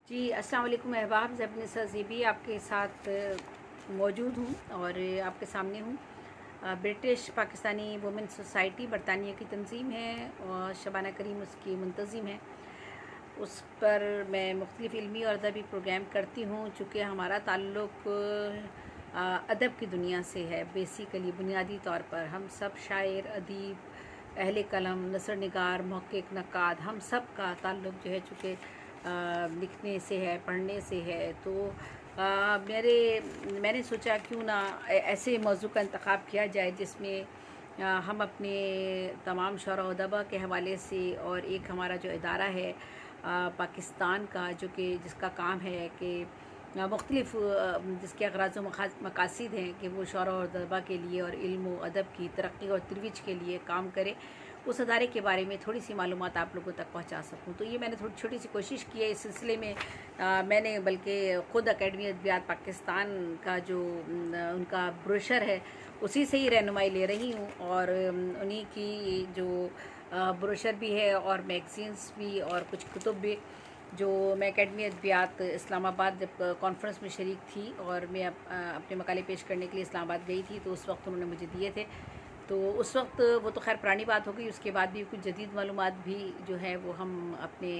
जी, अस्सलाम वालेकुम अहबाब। ज़ैब निसा ज़ीबी आपके साथ मौजूद हूँ और आपके सामने हूँ। ब्रिटिश पाकिस्तानी वुमेन सोसाइटी बरतानिया की तंजीम है और शबाना करीम उसकी मुंतज़िम है। उस पर मैं मुख्तलिफ़ इल्मी और अदबी प्रोग्राम करती हूँ। चूँकि हमारा ताल्लुक़ अदब की दुनिया से है। बेसिकली बुनियादी तौर पर हम सब शायर, अदीब, अहले कलम, नसर निगार, मुहक्किक, नक्काद, हम सब का ताल्लुक़ जो है चूँकि लिखने से है, पढ़ने से है। तो मैंने सोचा क्यों ना ऐसे मौज़ू का इंतख़ाब किया जाए जिसमें हम अपने तमाम शुरा व अदबा के हवाले से और एक हमारा जो इदारा है पाकिस्तान का, जो कि जिसका काम है कि मुख्तलिफ़ जिसके अग़राज़ व मकासद हैं कि वो शुरा और अदबा के लिए और इल्म व अदब की तरक्की और तरोीज के लिए काम करे, उस अदारे के बारे में थोड़ी सी मालूमात आप लोगों तक पहुंचा सकूं। तो ये मैंने थोड़ी छोटी सी कोशिश की है। इस सिलसिले में मैंने बल्कि ख़ुद अकेडमी अदबियात पाकिस्तान का जो उनका ब्रोशर है उसी से ही रहनुमाई ले रही हूँ और उन्हीं की जो ब्रोशर भी है और मैगज़ीन्स भी और कुछ कुतुब भी, जो मैं अकेडमी अदबियात इस्लामाबाद जब कॉन्फ्रेंस में शरीक थी और मैं अपने मकाले पेश करने के लिए इस्लामाबाद गई थी, तो उस वक्त उन्होंने मुझे दिए थे। तो उस वक्त वो तो खैर पुरानी बात हो गई। उसके बाद भी कुछ जदीद मालूमात भी जो है वो हम अपने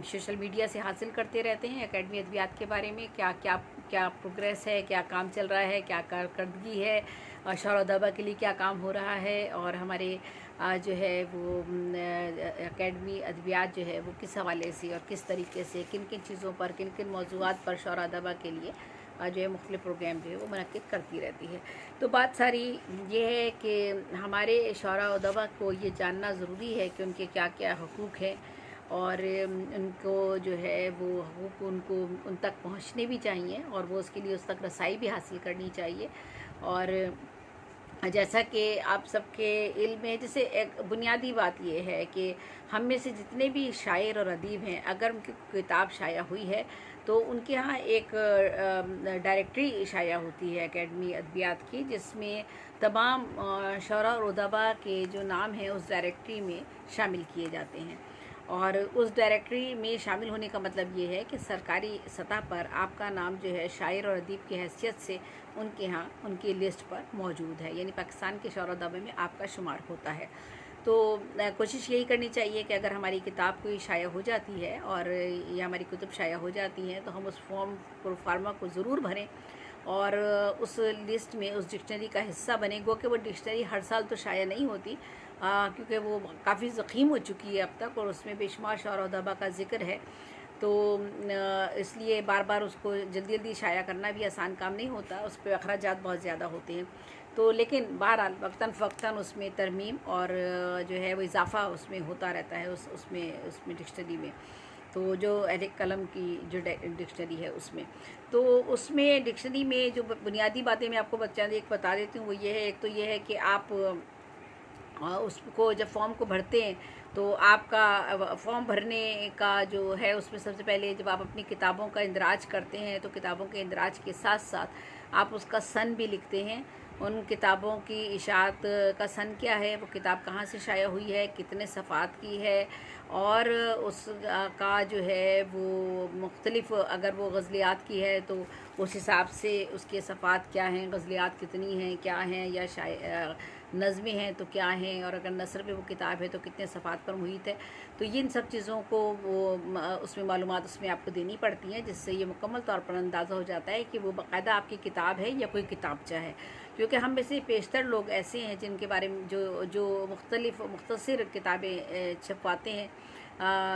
सोशल मीडिया से हासिल करते रहते हैं। अकेडमी अदबियात के बारे में क्या क्या क्या प्रोग्रेस है, क्या काम चल रहा है, क्या कारकर्दगी है, शुरा अदबा के लिए क्या काम हो रहा है और हमारे जो है वो अकेडमी अदबियात जो है वो किस हवाले से और किस तरीके से किन किन चीज़ों पर, किन किन मौज़ूआत पर शुरा अदबा के लिए जो है मुख्तलिफ़ प्रोग्राम जो है वो मुनक्किद करती रहती है। तो बात सारी ये है कि हमारे शुरा अदबा को ये जानना ज़रूरी है कि उनके क्या क्या हकूक़ हैं और उनको जो है वो हकूक़ उनको उन तक पहुँचने भी चाहिए और वो उसके लिए उस तक रसाई भी हासिल करनी चाहिए। और जैसा कि आप सबके इल्म में, जैसे एक बुनियादी बात ये है कि हम में से जितने भी शायर और अदीब हैं, अगर उनकी किताब शाया हुई है तो उनके यहाँ एक डायरेक्टरी शाया होती है अकेडमी अदबियात की, जिसमें तमाम शुरा और अदबा के जो नाम हैं उस डायरेक्टरी में शामिल किए जाते हैं। और उस डायरेक्टरी में शामिल होने का मतलब ये है कि सरकारी सतह पर आपका नाम जो है शायर और अदीब की हैसियत से उनके यहाँ उनकी लिस्ट पर मौजूद है, यानी पाकिस्तान के शुरा अदबा में आपका शुमार होता है। तो कोशिश यही करनी चाहिए कि अगर हमारी किताब कोई शाया हो जाती है और या हमारी कुतुब शाया हो जाती हैं तो हम उस फॉर्म प्रोफार्मा को ज़रूर भरें और उस लिस्ट में उस डिक्शनरी का हिस्सा बने। गो कि वो डिक्शनरी हर साल तो शाया नहीं होती क्योंकि वो काफ़ी ज़ख़ीम हो चुकी है अब तक और उसमें बेशुमार शुरा अदबा का ज़िक्र है। तो इसलिए बार बार उसको जल्दी जल्दी शाया करना भी आसान काम नहीं होता, उस पर अखराजात बहुत ज़्यादा होते हैं। तो लेकिन बहरहाल वक्तन फ़वक्तन उसमें तरमीम और जो है वो इजाफ़ा उसमें होता रहता है उसमें डिक्शनरी में। तो जो अहले कलम की जो डिक्शनरी है उसमें, तो उसमें डिक्शनरी में जो बुनियादी बातें मैं आपको बता देती हूँ वो ये है। एक तो ये है कि आप उसको जब फॉर्म को भरते हैं तो आपका फॉर्म भरने का जो है उसमें सबसे पहले जब आप अपनी किताबों का इंदराज करते हैं तो किताबों के इंदराज के साथ साथ आप उसका सन भी लिखते हैं। उन किताबों की इशाअत का सन क्या है, वो किताब कहाँ से शाया हुई है, कितने सफ़ात की है और उस का जो है वो मुख्तलिफ़, अगर वो गज़लियात की है तो उस हिसाब से उसके सफ़ात क्या हैं, गज़लियात कितनी हैं, क्या हैं, या नज़में हैं तो क्या हैं, और अगर नसर पे वो किताब है तो कितने सफ़ात पर मुहित है। तो ये इन सब चीज़ों को वो उसमें मालूमात उसमें आपको देनी पड़ती हैं, जिससे ये मुकम्मल तौर पर अंदाज़ा हो जाता है कि वो बाकायदा आपकी किताब है या कोई किताबचा है। क्योंकि हम में से पेशतर लोग ऐसे हैं जिनके बारे में जो मुख्तसर किताबें छपवाते हैं,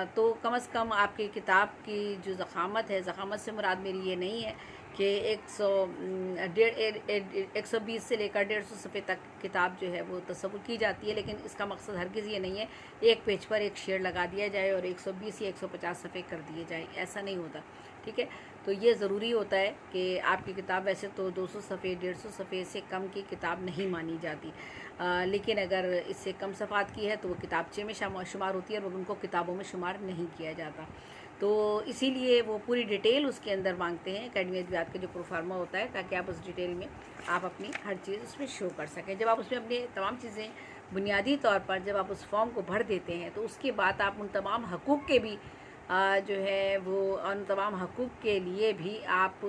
तो कम से कम आपकी किताब की जो ज़ख़ामत है, ज़ख़ामत से मुराद मेरी ये नहीं है कि 120 से लेकर 150 सफ़े तक किताब जो है वो तसव्वुर की जाती है, लेकिन इसका मकसद हरगिज़ ये नहीं है एक पेज पर एक शेर लगा दिया जाए और 120 या 150 सफ़े कर दिए जाए, ऐसा नहीं होता। ठीक है, तो ये ज़रूरी होता है कि आपकी किताब वैसे तो 200 सफ़े 150 सफ़े से कम की किताब नहीं मानी जाती, लेकिन अगर इससे कम सफ़ात की है तो वो किताबचे में शुमार होती है और उनको किताबों में शुमार नहीं किया जाता। तो इसीलिए वो पूरी डिटेल उसके अंदर मांगते हैं अकेडमी अदबियात का जो प्रोफार्मा होता है, ताकि आप उस डिटेल में आप अपनी हर चीज़ उसमें शो कर सकें। जब आप उसमें अपनी तमाम चीज़ें बुनियादी तौर पर जब आप उस फॉर्म को भर देते हैं तो उसके बाद आप उन तमाम हकूक़ के भी जो है वो उन तमाम हकूक़ के लिए भी आप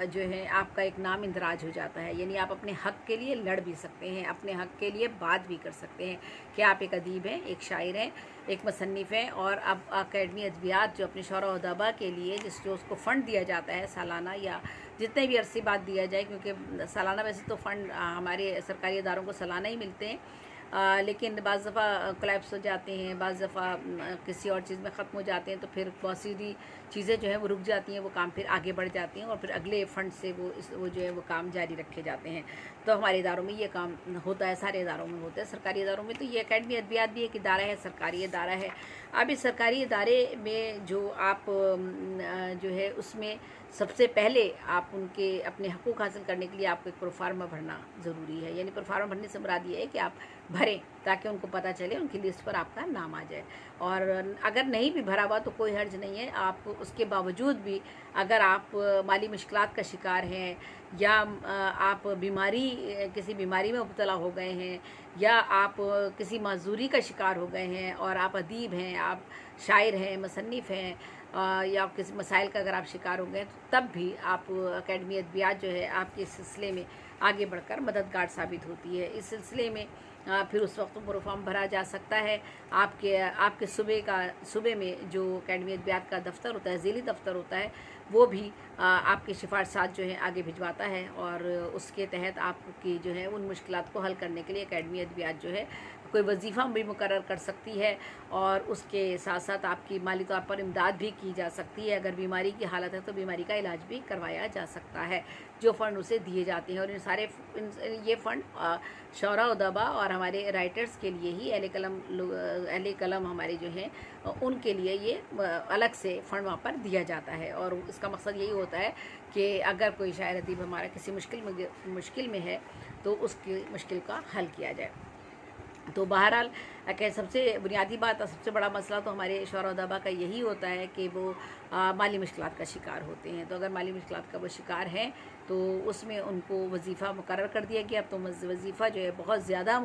जो है आपका एक नाम इंदराज हो जाता है, यानी आप अपने हक़ के लिए लड़ भी सकते हैं, अपने हक़ के लिए बात भी कर सकते हैं कि आप एक अदीब हैं, एक शायर हैं, एक मुसन्निफ़ हैं। और अब अकेडमी अदबियात जो अपने शोरा व अदबा के लिए जो उसको फ़ंड दिया जाता है सालाना या जितने भी अरसे बाद दिया जाए, क्योंकि सालाना वैसे तो फ़ंड हमारे सरकारी इदारों को सालाना ही मिलते हैं, लेकिन बाज़ दफ़ा कोलैप्स हो जाते हैं, बाज़ दफ़ा किसी और चीज़ में ख़त्म हो जाते हैं, तो फिर बहुत सी चीज़ें जो हैं वो रुक जाती हैं, वो काम फिर आगे बढ़ जाती हैं और फिर अगले फ़ंड से वो जो है वो काम जारी रखे जाते हैं। तो हमारे इदारों में ये काम होता है, सारे इदारों में होता है। सरकारी इदारों में तो ये अकेडमी अदबियात भी एक इदारा है, सरकारी इदारा है। अब इस सरकारी इदारे में जो आप जो है उसमें सबसे पहले आप उनके अपने हकूक़ हासिल करने के लिए आपको एक प्रोफार्मा भरना ज़रूरी है। यानी प्रोफार्मा भरने से मुराद ये है कि आप भरें ताकि उनको पता चले, उनकी लिस्ट पर आपका नाम आ जाए। और अगर नहीं भी भरा हुआ तो कोई हर्ज नहीं है, आप उसके बावजूद भी अगर आप माली मुश्किलात का शिकार हैं या आप किसी बीमारी में मुब्तला हो गए हैं या आप किसी माजूरी का शिकार हो गए हैं और आप अदीब हैं, आप शायर हैं, मुसन्निफ़ हैं, या किसी मसाइल का अगर आप शिकार हो गए तो तब भी आप अकेडमी अदबियात जो है आपके इस सिलसिले में आगे बढ़कर मददगार साबित होती है। इस सिलसिले में फिर उस वक्त प्रोफार्म भरा जा सकता है। आपके सूबे में जो अकेडमी अदबियात का दफ्तर होता है, ज़िली दफ्तर होता है, वो भी आपकी सिफारशात जो है आगे भिजवाता है और उसके तहत आपकी जो है उन मुश्किलात को हल करने के लिए अकेडमी अदबियात जो है कोई वजीफ़ा भी मुकर्रर कर सकती है और उसके साथ साथ आपकी माली तौर पर इमदाद भी की जा सकती है। अगर बीमारी की हालत है तो बीमारी का इलाज भी करवाया जा सकता है, जो फ़ंड उसे दिए जाते हैं। और ये फ़ंड शोरा व अदबा और हमारे राइटर्स के लिए ही, अहले कलम हमारे जो हैं उनके लिए ये अलग से फ़ंड वहाँ पर दिया जाता है। और इसका मकसद यही होता है कि अगर कोई शायर अदीब हमारा किसी मुश्किल में है तो उसकी मुश्किल का हल किया जाए। तो बहरहाल सबसे बुनियादी बात और सबसे बड़ा मसला तो हमारे शोरा व अदबा का यही होता है कि वो माली मुश्किलात का शिकार होते हैं। तो अगर माली मुश्किलात का वो शिकार हैं तो उसमें उनको वजीफ़ा मुकर्रर कर दिया गया। अब तो वजीफ़ा जो है बहुत ज़्यादा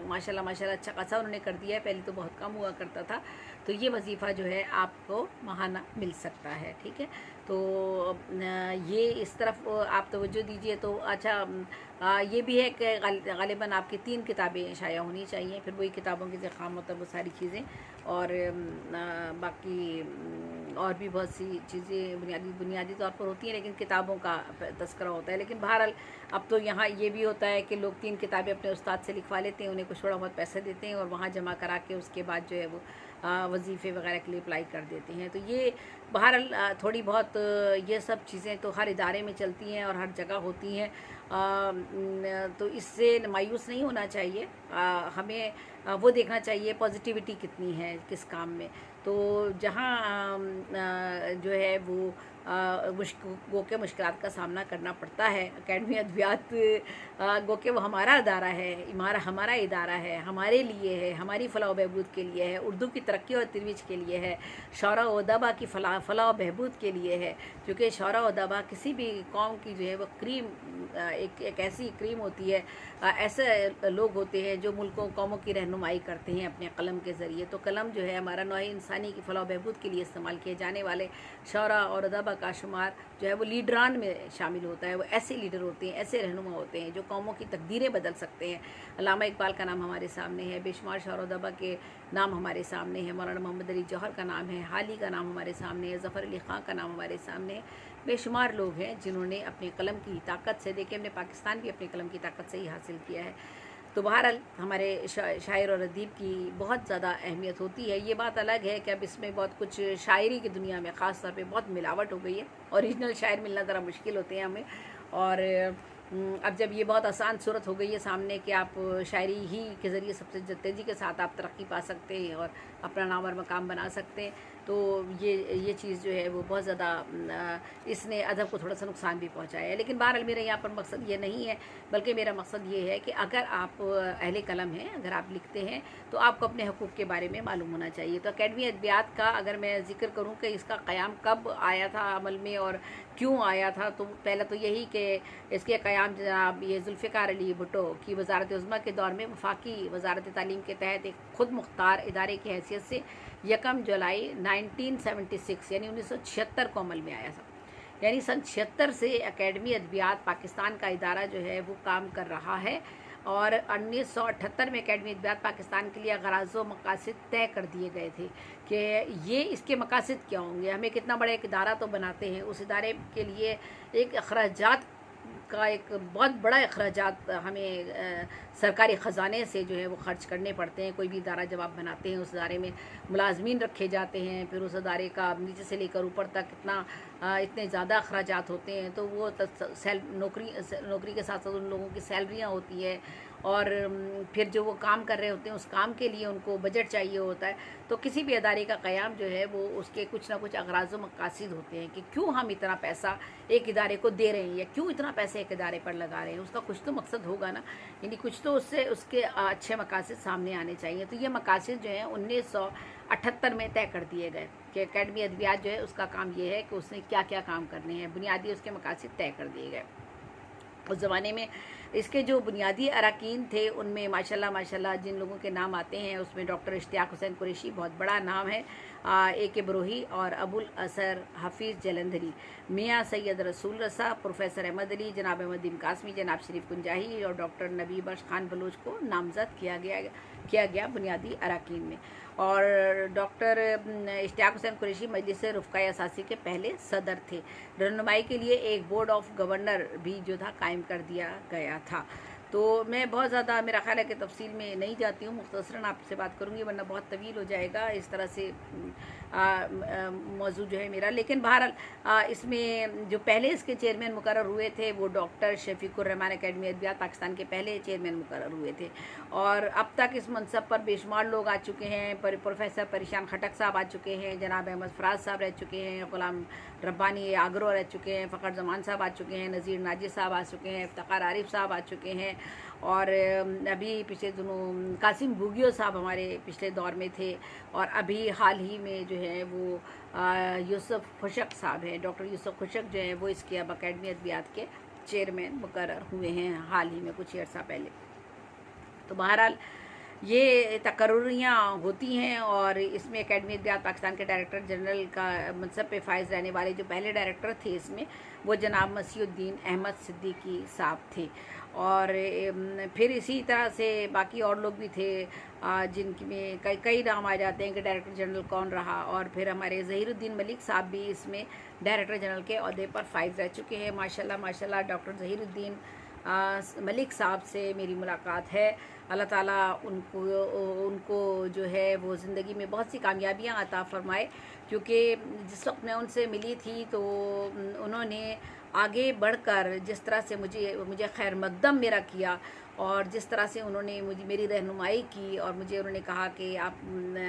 माशाल्लाह अच्छा खासा उन्होंने कर दिया है, पहले तो बहुत कम हुआ करता था। तो ये वजीफ़ा जो है आपको माहाना मिल सकता है, ठीक है। तो ये इस तरफ आप तवज्जो दीजिए। तो अच्छा, ये भी है कि ग़ालिबन आपकी 3 किताबें शाया होनी चाहिए, फिर वही किताबों की ज़ख़ाम मतलब वो सारी चीज़ें और बाकी और भी बहुत सी चीज़ें बुनियादी तौर पर होती हैं, लेकिन किताबों का तस्करा होता है। लेकिन बहरहाल अब तो यहाँ ये भी होता है कि लोग 3 किताबें अपने उस्ताद से लिखवा लेते हैं, उन्हें कुछ थोड़ा बहुत पैसे देते हैं और वहाँ जमा करा के उसके बाद जो है वो वजीफ़े वगैरह के लिए अप्लाई कर देते हैं। तो ये बहरहाल थोड़ी बहुत ये सब चीज़ें तो हर इदारे में चलती हैं और हर जगह होती हैं। तो इससे मायूस नहीं होना चाहिए, हमें वो देखना चाहिए पॉजिटिविटी कितनी है किस काम में। तो जहाँ जो है वो गो के मुश्किलात का सामना करना पड़ता है, अकेडमी अदबियात गो के वो हमारा इदारा है, हमारा इदारा है, हमारे लिए है, हमारी फ़लाह व बहबूद के लिए है, उर्दू की तरक्की और तरोीज के लिए है, शोरा व अदबा की फ़लाह व बहबूद के लिए है। क्योंकि शोरा व अदबा किसी भी कौम की जो है वो क्रीम एक ऐसी क्रीम होती है, ऐसे लोग होते हैं जो मुल्कों कौमों की रहनुमाई करते हैं अपने कलम के ज़रिए। तो कलम जो है हमारा नौए इंसानी की फ़लाह व बहबूद के लिए इस्तेमाल किए जाने वाले शोरा और अदबा का शुमार जो है वो लीडरान में शामिल होता है। वो ऐसे लीडर होते हैं, ऐसे रहनुमा होते हैं जो कौमों की तकदीरें बदल सकते हैं। अल्लामा इकबाल का नाम हमारे सामने है, बेशुमार शोरा व अदबा के नाम हमारे सामने है, मौलाना मोहम्मद अली जौहर का नाम है, हाली का नाम हमारे सामने है, ज़फ़र अली ख़ां का नाम हमारे सामने है। बेशुमार लोग हैं जिन्होंने अपने कलम की ताकत से, देखिए हमने पाकिस्तान भी अपने कलम की ताकत से ही हासिल किया है। तो बहरहाल हमारे शायर और अदीब की बहुत ज़्यादा अहमियत होती है। ये बात अलग है कि अब इसमें बहुत कुछ शायरी की दुनिया में ख़ास तौर पे बहुत मिलावट हो गई है, ओरिजिनल शायर मिलना ज़रा मुश्किल होते हैं हमें। और अब जब ये बहुत आसान सूरत हो गई है सामने कि आप शायरी ही के ज़रिए सबसे तेज़ी के साथ आप तरक्की पा सकते हैं और अपना नाम और मकाम बना सकते हैं, तो ये चीज़ जो है वो बहुत ज़्यादा इसने अदब को थोड़ा सा नुकसान भी पहुंचाया है। लेकिन बहरहाल मेरा यहाँ पर मकसद ये नहीं है, बल्कि मेरा मकसद ये है कि अगर आप अहले कलम हैं, अगर आप लिखते हैं तो आपको अपने हकूक़ के बारे में मालूम होना चाहिए। तो अकेडमी अदबियात का अगर मैं ज़िक्र करूँ कि इसका क़याम कब आया था अमल में और क्यों आया था, तो पहले तो यही कि इसके क़याम जनाब ये ज़ुल्फ़िकार अली भुट्टो की वज़ारत उज़्मा के दौर में वफ़ाक़ी वज़ारत तालीम के तहत एक ख़ुद मुख्तार इदारे की हैसियत हैसियत से 1 जुलाई 1976 यानी 1976 को अमल में आया था। यानी सन 76 से एकेडमी अदबियात पाकिस्तान का इदारा जो है वो काम कर रहा है और 1978 में एकेडमी अदबियात पाकिस्तान के लिए गराज़ व मकासद तय कर दिए गए थे कि ये इसके मकासद क्या होंगे। हमें कितना बड़ा एक इदारा तो बनाते हैं, उस इदारे के लिए एक अखराजात का एक बहुत बड़ा अखराजात हमें सरकारी ख़जाने से जो है वो खर्च करने पड़ते हैं। कोई भी इदारा जब आप बनाते हैं, उस इदारे में मुलाजमीन रखे जाते हैं, फिर उस इदारे का नीचे से लेकर ऊपर तक इतने ज़्यादा अखराजात होते हैं, तो वो नौकरी के साथ साथ उन लोगों की सैलरियाँ होती है और फिर जो वो काम कर रहे होते हैं उस काम के लिए उनको बजट चाहिए होता है। तो किसी भी अदारे का क़याम जो है वो उसके कुछ ना कुछ अगराज़ व मकासद होते हैं कि क्यों हम इतना पैसा एक इदारे को दे रहे हैं या क्यों इतना पैसा एक इदारे पर लगा रहे हैं। उसका कुछ तो मकसद होगा ना, यानी कुछ तो उससे उसके अच्छे मकासद सामने आने चाहिए। तो ये मकासद जो हैं 1978 में तय कर दिए गए कि एकेडमी अदबियात जो है उसका काम ये है कि उसने क्या क्या काम करने हैं, बुनियादी उसके मकासद तय कर दिए गए। उस ज़माने में इसके जो बुनियादी अरकान थे उनमें माशाल्लाह जिन लोगों के नाम आते हैं उसमें डॉक्टर इश्तियाक हुसैन कुरैशी बहुत बड़ा नाम है, A.K. बरोही और अबुल असर हफीज़ जलंधरी, मियाँ सैयद रसूल रसा, प्रोफेसर अहमद अली, जनाब अहमद कासमी, जनाब शरीफ कुंजाही और डॉक्टर नबी बख्श खान बलोच को नामजद किया गया बुनियादी अरकान में। और डॉक्टर इश्तियाक हुसैन कुरैशी मजलिस रुफ़क़ाए असासी के पहले सदर थे। रहनुमाई के लिए एक बोर्ड ऑफ गवर्नर भी जो था कायम कर दिया गया था। तो मैं बहुत ज़्यादा मेरा ख्याल है कि तफसील में नहीं जाती हूँ, मुख्तसरन आपसे बात करूँगी वरना बहुत तवील हो जाएगा इस तरह से मौजूद जो है मेरा। लेकिन बहरहाल इसमें जो पहले इसके चेयरमैन मुकर्रर हुए थे वो डॉक्टर शफीकुर रहमान एकेडमी अदबियात पाकिस्तान के पहले चेयरमैन मुकर्रर हुए थे और अब तक इस मनसब पर बेशुमार लोग आ चुके हैं। प्रोफेसर परेशान खटक साहब आ चुके हैं, जनाब अहमद फराज साहब रह चुके हैं, ग़ुलाम रब्बानी आगरो रह चुके हैं, फ़खर जमान साहब आ चुके हैं, नज़ीर नाजिर साहब आ चुके हैं, इफ्तिखार आरिफ साहब आ चुके हैं और अभी पिछले दिनों कासिम बूगियो साहब हमारे पिछले दौर में थे और अभी हाल ही में जो है वो यूसुफ खुशक साहब हैं। डॉक्टर यूसुफ खुशक जो है वो इसके अब एकेडमी अदबियात के चेयरमैन मुकर्रर हुए हैं हाल ही में कुछ अर्सा पहले। तो बहरहाल ये तकर्रुरियाँ होती हैं और इसमें एकेडमी अदबियात पाकिस्तान के डायरेक्टर जनरल का मनसब पे फाइज रहने वाले जो पहले डायरेक्टर थे इसमें वो जनाब मसीहुद्दीन अहमद सिद्दीकी साहब थे और फिर इसी तरह से बाकी और लोग भी थे जिनमें कई नाम आ जाते हैं कि डायरेक्टर जनरल कौन रहा। और फिर हमारे ज़हीरुद्दीन मलिक साहब भी इसमें डायरेक्टर जनरल के ओहदे पर फाइज रह चुके हैं। माशाल्लाह डॉक्टर ज़हीरुद्दीन मलिक साहब से मेरी मुलाकात है। अल्लाह ताला उनको जो है वो ज़िंदगी में बहुत सी कामयाबियाँ अता फ़रमाए, क्योंकि जिस वक्त मैं उनसे मिली थी तो उन्होंने आगे बढ़कर जिस तरह से मुझे खैर मकदम मेरा किया और जिस तरह से उन्होंने मेरी रहनुमाई की और मुझे उन्होंने कहा कि आप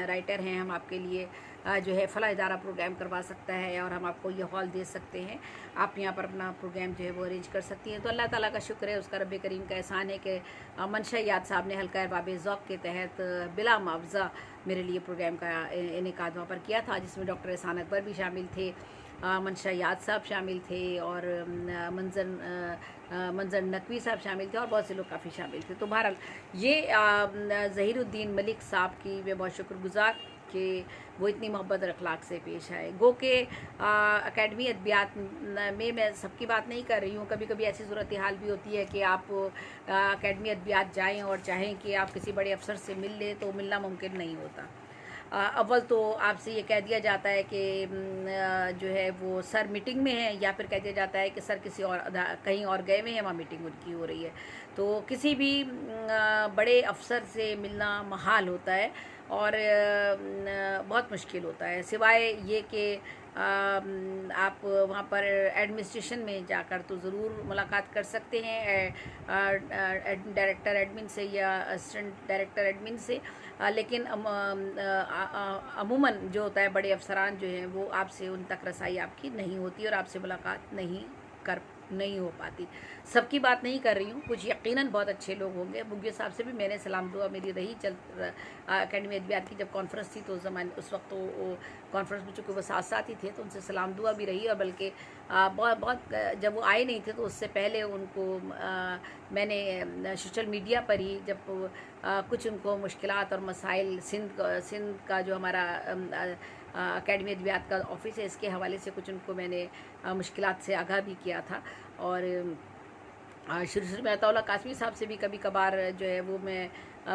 राइटर हैं, हम आपके लिए जो है फ़ला इदारा प्रोग्राम करवा सकता है और हम आपको ये हॉल दे सकते हैं, आप यहाँ पर अपना प्रोग्राम जो है वो अरेंज कर सकती हैं। तो अल्लाह ताला का शुक्र है, उसका रब्बे करीम का एहसान है कि मंशा याद साहब ने हल्का अरबाब ज़ौक़ के तहत बिला मुआवज़ा मेरे लिए प्रोग्राम का इनेकाद वहाँ पर किया था, जिसमें डॉक्टर एहसान अकबर भी शामिल थे, मंशा याद साहब शामिल थे और मंजर नकवी साहब शामिल थे और बहुत से लोग काफ़ी शामिल थे। तो बहरहाल ये ज़हीरुद्दीन मलिक साहब की मैं बहुत शुक्रगुज़ार कि वो इतनी मोहब्बत और अखलाक से पेश आए। गो के एकेडमी अदबियात में मैं सबकी बात नहीं कर रही हूँ, कभी कभी ऐसी सूरत हाल भी होती है कि आप एकेडमी अदबियात जाएँ और चाहें कि आप किसी बड़े अफसर से मिल लें तो मिलना मुमकिन नहीं होता। अव्वल तो आपसे ये कह दिया जाता है कि जो है वो सर मीटिंग में है, या फिर कह दिया जाता है कि सर किसी और कहीं और गए हुए हैं, वहाँ मीटिंग उनकी हो रही है। तो किसी भी बड़े अफसर से मिलना महाल होता है और बहुत मुश्किल होता है, सिवाय ये कि आप वहाँ पर एडमिनिस्ट्रेशन में जाकर तो ज़रूर मुलाकात कर सकते हैं डायरेक्टर एडमिन से या असिस्टेंट डायरेक्टर एडमिन से, लेकिन अमूमन जो होता है बड़े अफसरान जो हैं वो आपसे उन तक रसाई आपकी नहीं होती और आपसे मुलाकात नहीं कर नहीं हो पाती। सबकी बात नहीं कर रही हूँ, कुछ यकीनन बहुत अच्छे लोग होंगे। बुग्गे साहब से भी मैंने सलाम दुआ मेरी रही अकेडमी अदबियात की जब कॉन्फ्रेंस थी, तो उस वक्त तो वो कॉन्फ्रेंस में चूँकि वो साथ साथ ही थे, तो उनसे सलाम दुआ भी रही। और बल्कि बहुत जब वो आए नहीं थे तो उससे पहले उनको मैंने सोशल मीडिया पर ही जब कुछ उनको मुश्किलात और मसाइल सिंध का जो हमारा अकेडमी अदबियात का ऑफिस है, इसके हवाले से कुछ उनको मैंने मुश्किलात से आगाह भी किया था। और शुरू में अताउल्लाह कासमी साहब से भी कभी कभार जो है वो मैं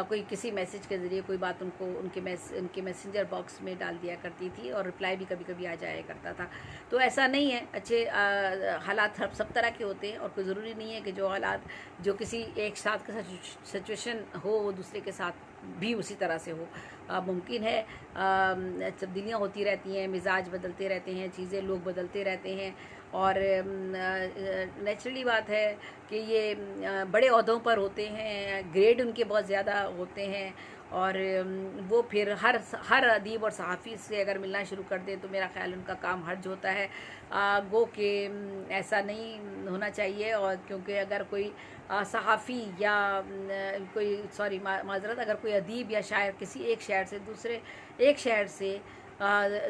कोई किसी मैसेज के ज़रिए कोई बात उनको उनके मैसेंजर बॉक्स में डाल दिया करती थी, और रिप्लाई भी कभी कभी आ जाया करता था। तो ऐसा नहीं है, अच्छे हालात सब तरह के होते हैं, और कोई ज़रूरी नहीं है कि जो हालात जो किसी एक साथ का सिचुएशन हो वो दूसरे के साथ भी उसी तरह से हो। मुमकिन है तब्दीलियाँ होती रहती हैं, मिजाज बदलते रहते हैं, चीज़ें लोग बदलते रहते हैं, और नेचुरली बात है कि ये बड़े ओहदों पर होते हैं, ग्रेड उनके बहुत ज़्यादा होते हैं, और वो फिर हर अदीब और सहाफ़ी से अगर मिलना शुरू कर दें तो मेरा ख़्याल उनका काम हर्ज होता है। गो कि ऐसा नहीं होना चाहिए। और क्योंकि अगर कोई सहाफ़ी या कोई माज़रत अगर कोई अदीब या शायर किसी एक शहर से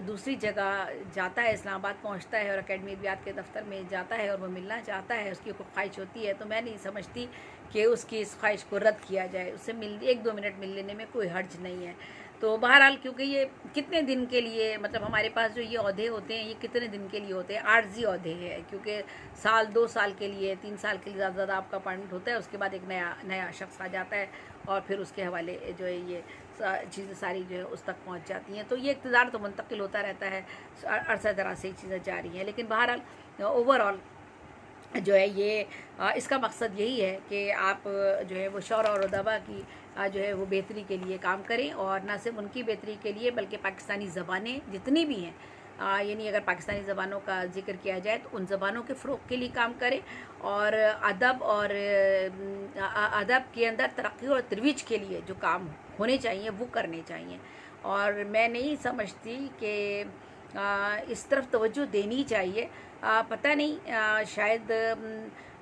दूसरी जगह जाता है, इस्लामाबाद पहुंचता है और अकेडमी अदबियात के दफ्तर में जाता है और वो मिलना चाहता है, उसकी कोई ख्वाहिश होती है, तो मैं नहीं समझती कि उसकी इस ख्वाहिश को रद्द किया जाए। उससे 1-2 मिनट मिल लेने में कोई हर्ज नहीं है। तो बहरहाल क्योंकि ये कितने दिन के लिए, मतलब हमारे पास जो ये ओहदे होते हैं ये कितने दिन के लिए होते हैं, आर्जी ओहदे हैं, क्योंकि साल 2 साल के लिए 3 साल के लिए ज़्यादा आपका अपॉइंटमेंट होता है, उसके बाद एक नया शख्स आ जाता है और फिर उसके हवाले जो है ये चीज़ें सारी जो है उस तक पहुंच जाती हैं। तो ये इक़्तिदार तो मुंतकिल होता रहता है, अरसा तरह से चीज़ें जारी हैं। लेकिन बहरहाल ओवरऑल जो है ये इसका मकसद यही है कि आप जो है वो शौरा और अदबा की जो है वो बेहतरी के लिए काम करें, और ना सिर्फ उनकी बेहतरी के लिए बल्कि पाकिस्तानी ज़बानें जितनी भी हैं, यानी अगर पाकिस्तानी ज़बानों का जिक्र किया जाए तो उन ज़बानों के फ़रोग़ के लिए काम करें, और अदब के अंदर तरक्की और तरोीज के लिए जो काम होने चाहिए वो करने चाहिए। और मैं नहीं समझती कि इस तरफ तवज्जो देनी चाहिए। पता नहीं, शायद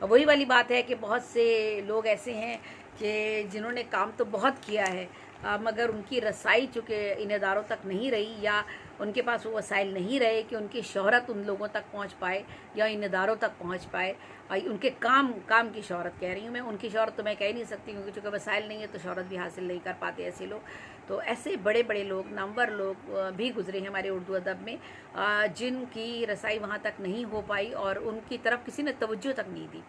वही वाली बात है कि बहुत से लोग ऐसे हैं कि जिन्होंने काम तो बहुत किया है, मगर उनकी रसाई चूँकि इन इदारों तक नहीं रही, या उनके पास वो वसाइल नहीं रहे कि उनकी शोहरत उन लोगों तक पहुंच पाए या इन इदारों तक पहुंच पाए। उनके काम की शोहरत कह रही हूँ मैं, उनकी शोहरत तो मैं कह नहीं सकती क्योंकि चूँकि वसाइल नहीं है तो शोहरत भी हासिल नहीं कर पाते ऐसे लोग। तो ऐसे बड़े बड़े लोग, नामवर लोग भी गुजरे हैं हमारे उर्दू अदब में, जिनकी रसाई वहाँ तक नहीं हो पाई और उनकी तरफ किसी ने तवज्जो तक नहीं दी।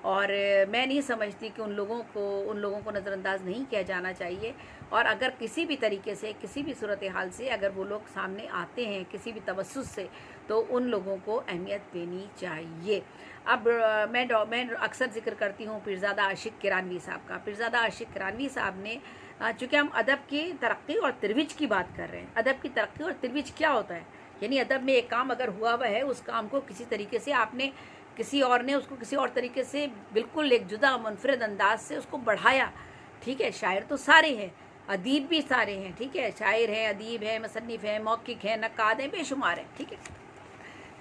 और मैं नहीं समझती कि उन लोगों को नज़रअंदाज नहीं किया जाना चाहिए। और अगर किसी भी तरीके से, किसी भी सूरत हाल से अगर वो लोग सामने आते हैं किसी भी तवस्सुस से, तो उन लोगों को अहमियत देनी चाहिए। अब मैं अक्सर जिक्र करती हूँ पीरज़ादा आशिक किरानवी साहब का। पीरज़ादा आशिक किरानवी साहब ने, चूँकि हम अदब की तरक्की और तरोीज की बात कर रहे हैं, अदब की तरक्की और तरोीज क्या होता है, यानी अदब में एक काम अगर हुआ हुआ है, उस काम को किसी तरीके से आपने, किसी और ने उसको किसी और तरीके से बिल्कुल एक जुदा मुनफरद अंदाज से उसको बढ़ाया। ठीक है, शायर तो सारे हैं, अदीब भी सारे हैं, ठीक है, शायर हैं, अदीब हैं, मुसन्निफ़ हैं, मौक़िक़ हैं, नक्काद हैं, बेशुमार हैं। ठीक है,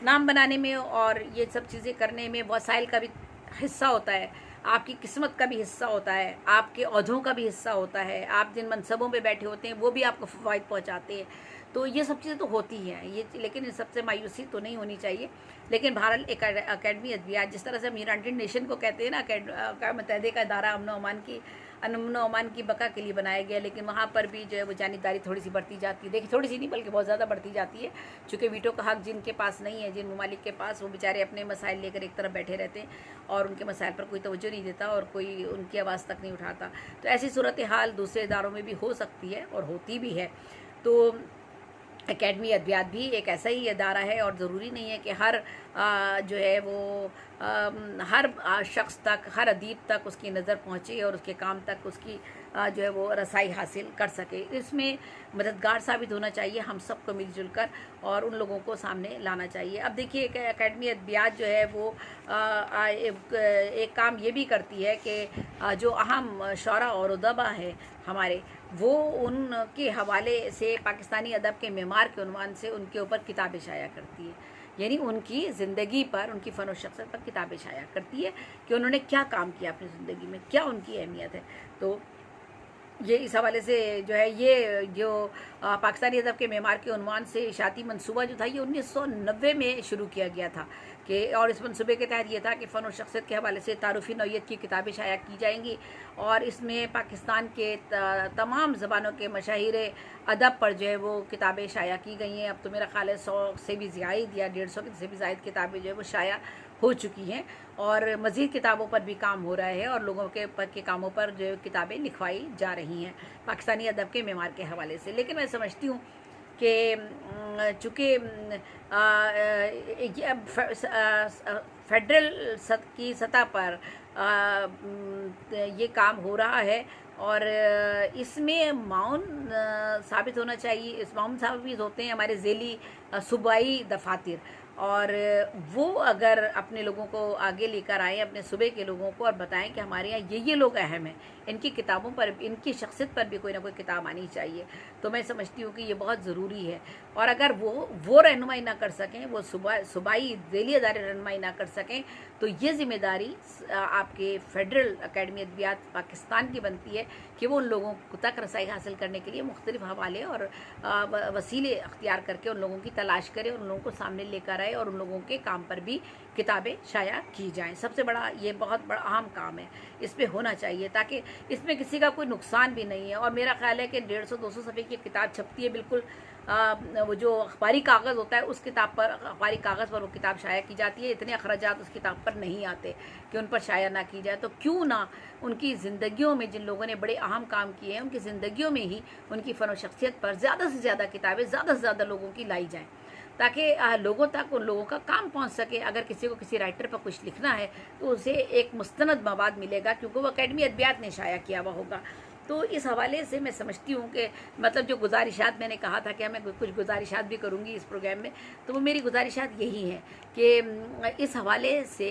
नाम बनाने में और ये सब चीज़ें करने में वसाइल का भी हिस्सा होता है, आपकी किस्मत का भी हिस्सा होता है, आपके ओहदों का भी हिस्सा होता है, आप जिन मनसबों पे बैठे होते हैं वो भी आपको फ़वाइद पहुँचाते हैं। तो ये सब चीज़ें तो होती हैं ये, लेकिन इन सबसे मायूसी तो नहीं होनी चाहिए। लेकिन बहरहाल एक अकेडमी अदबियात, जिस तरह से हम यूनाइटेड नेशन को कहते हैं ना, अक़वाम मुत्तहिदा का इदारा अमन व अमान की बका के लिए बनाया गया, लेकिन वहाँ पर भी जो है वो जानिबदारी थोड़ी सी बढ़ती जाती है। देखिए, थोड़ी सी नहीं बल्कि बहुत ज़्यादा बढ़ती जाती है, चूँकि वीटो का हक़ जिनके पास नहीं है, जिन ममालिक के पास, वो बेचारे अपने मसाइल लेकर एक तरफ बैठे रहते हैं और उनके मसाइल पर कोई तवज्जो नहीं देता और कोई उनकी आवाज़ तक नहीं उठाता। तो ऐसी सूरत हाल दूसरे इदारों में भी हो सकती है और होती भी है। तो अकेडमी अदबियात भी एक ऐसा ही इदारा है, और ज़रूरी नहीं है कि हर जो है वो हर शख्स तक, हर अदीब तक उसकी नज़र पहुँचे और उसके काम तक उसकी जो है वो रसाई हासिल कर सके। इसमें मददगार साबित होना चाहिए हम सबको मिलजुल कर, और उन लोगों को सामने लाना चाहिए। अब देखिए, अकेडमी अदबियात जो है वो एक काम ये भी करती है कि जो अहम शौरा और उदबा है हमारे, वो उनके हवाले से पाकिस्तानी अदब के मेमार के उन्वान से उनके ऊपर किताबें शाया करती है। यानी उनकी ज़िंदगी पर, उनकी फ़न और शख्सियत पर किताबें शाया करती है कि उन्होंने क्या काम किया अपनी ज़िंदगी में, क्या उनकी अहमियत है। तो ये इस हवाले से जो है, ये जो पाकिस्तानी अदब के मेमार के उन्वान से इशाती मंसूबा जो था, ये 1990 में शुरू किया गया था कि, और इस मंसूबे के तहत ये था कि फ़न और शख्सियत के हवाले से तारुफ़ी नौइयत की किताबें शाया की जाएंगी, और इसमें पाकिस्तान के तमाम ज़बानों के मशाहिर अदब पर जो है वो किताबें शाया की गई हैं। अब तो मेरा ख्याल है 100 से भी ज़ायद या 150 से भी ज़ायद किताबें जो है वो शाया हो चुकी हैं, और मज़ीद किताबों पर भी काम हो रहा है, और लोगों के कामों पर जो किताबें लिखवाई जा रही हैं पाकिस्तानी अदब के मेमार के हवाले से। लेकिन मैं समझती हूँ कि चूँकि फेडरल की सतह पर ये काम हो रहा है, और इसमें माउन साबित होना चाहिए, इस माउन साबित होते हैं हमारे ज़ेली सूबाई दफातर, और वो अगर अपने लोगों को आगे लेकर आएँ, अपने सूबे के लोगों को, और बताएं कि हमारे यहाँ ये लोग अहम हैं, इनकी किताबों पर, इनकी शख्सियत पर भी कोई ना कोई किताब आनी चाहिए, तो मैं समझती हूँ कि ये बहुत ज़रूरी है। और अगर वो रहनुमाई ना कर सकें, वो सूबाई ज़ेली अदारे रहनुमाई ना कर सकें, तो ये ज़िम्मेदारी आपके फेडरल अकेडमी अदबियात पाकिस्तान की बनती है कि वो उन लोगों तक रसाई हासिल करने के लिए मुख्तलिफ हवाले और वसीले अख्तियार करके उन लोगों की तलाश करे, उन लोगों को सामने लेकर आए, और उन लोगों के काम पर भी किताबें शाया की जाएं। सबसे बड़ा, ये बहुत बड़ा अहम काम है, इस पर होना चाहिए, ताकि इसमें किसी का कोई नुकसान भी नहीं है। और मेरा ख्याल है कि 150-200 सफ़े की किताब छपती है, बिल्कुल वो जो अखबारी कागज़ होता है उस किताब पर, अखबारी कागज़ पर वो किताब शाया की जाती है। इतने अखराजात उस किताब पर नहीं आते कि उन पर शाया ना की जाए, तो क्यों ना उनकी ज़िंदगियों में, जिन लोगों ने बड़े अहम काम किए हैं, उनकी ज़िंदगियों में ही उनकी फ़न और शख्सियत पर ज़्यादा से ज़्यादा किताबें ज़्यादा से ज़्यादा लोगों की लाई जाएँ, ताकि लोगों तक उन लोगों का काम पहुंच सके। अगर किसी को किसी राइटर पर कुछ लिखना है तो उसे एक मुस्तनद मवाद मिलेगा, क्योंकि वो अकेडमी अदबियात ने शाया किया हुआ होगा। तो इस हवाले से मैं समझती हूँ कि मतलब जो गुजारिशात मैंने कहा था कि मैं कुछ गुजारिशात भी करूँगी इस प्रोग्राम में, तो वो मेरी गुजारिशात यही हैं कि इस हवाले से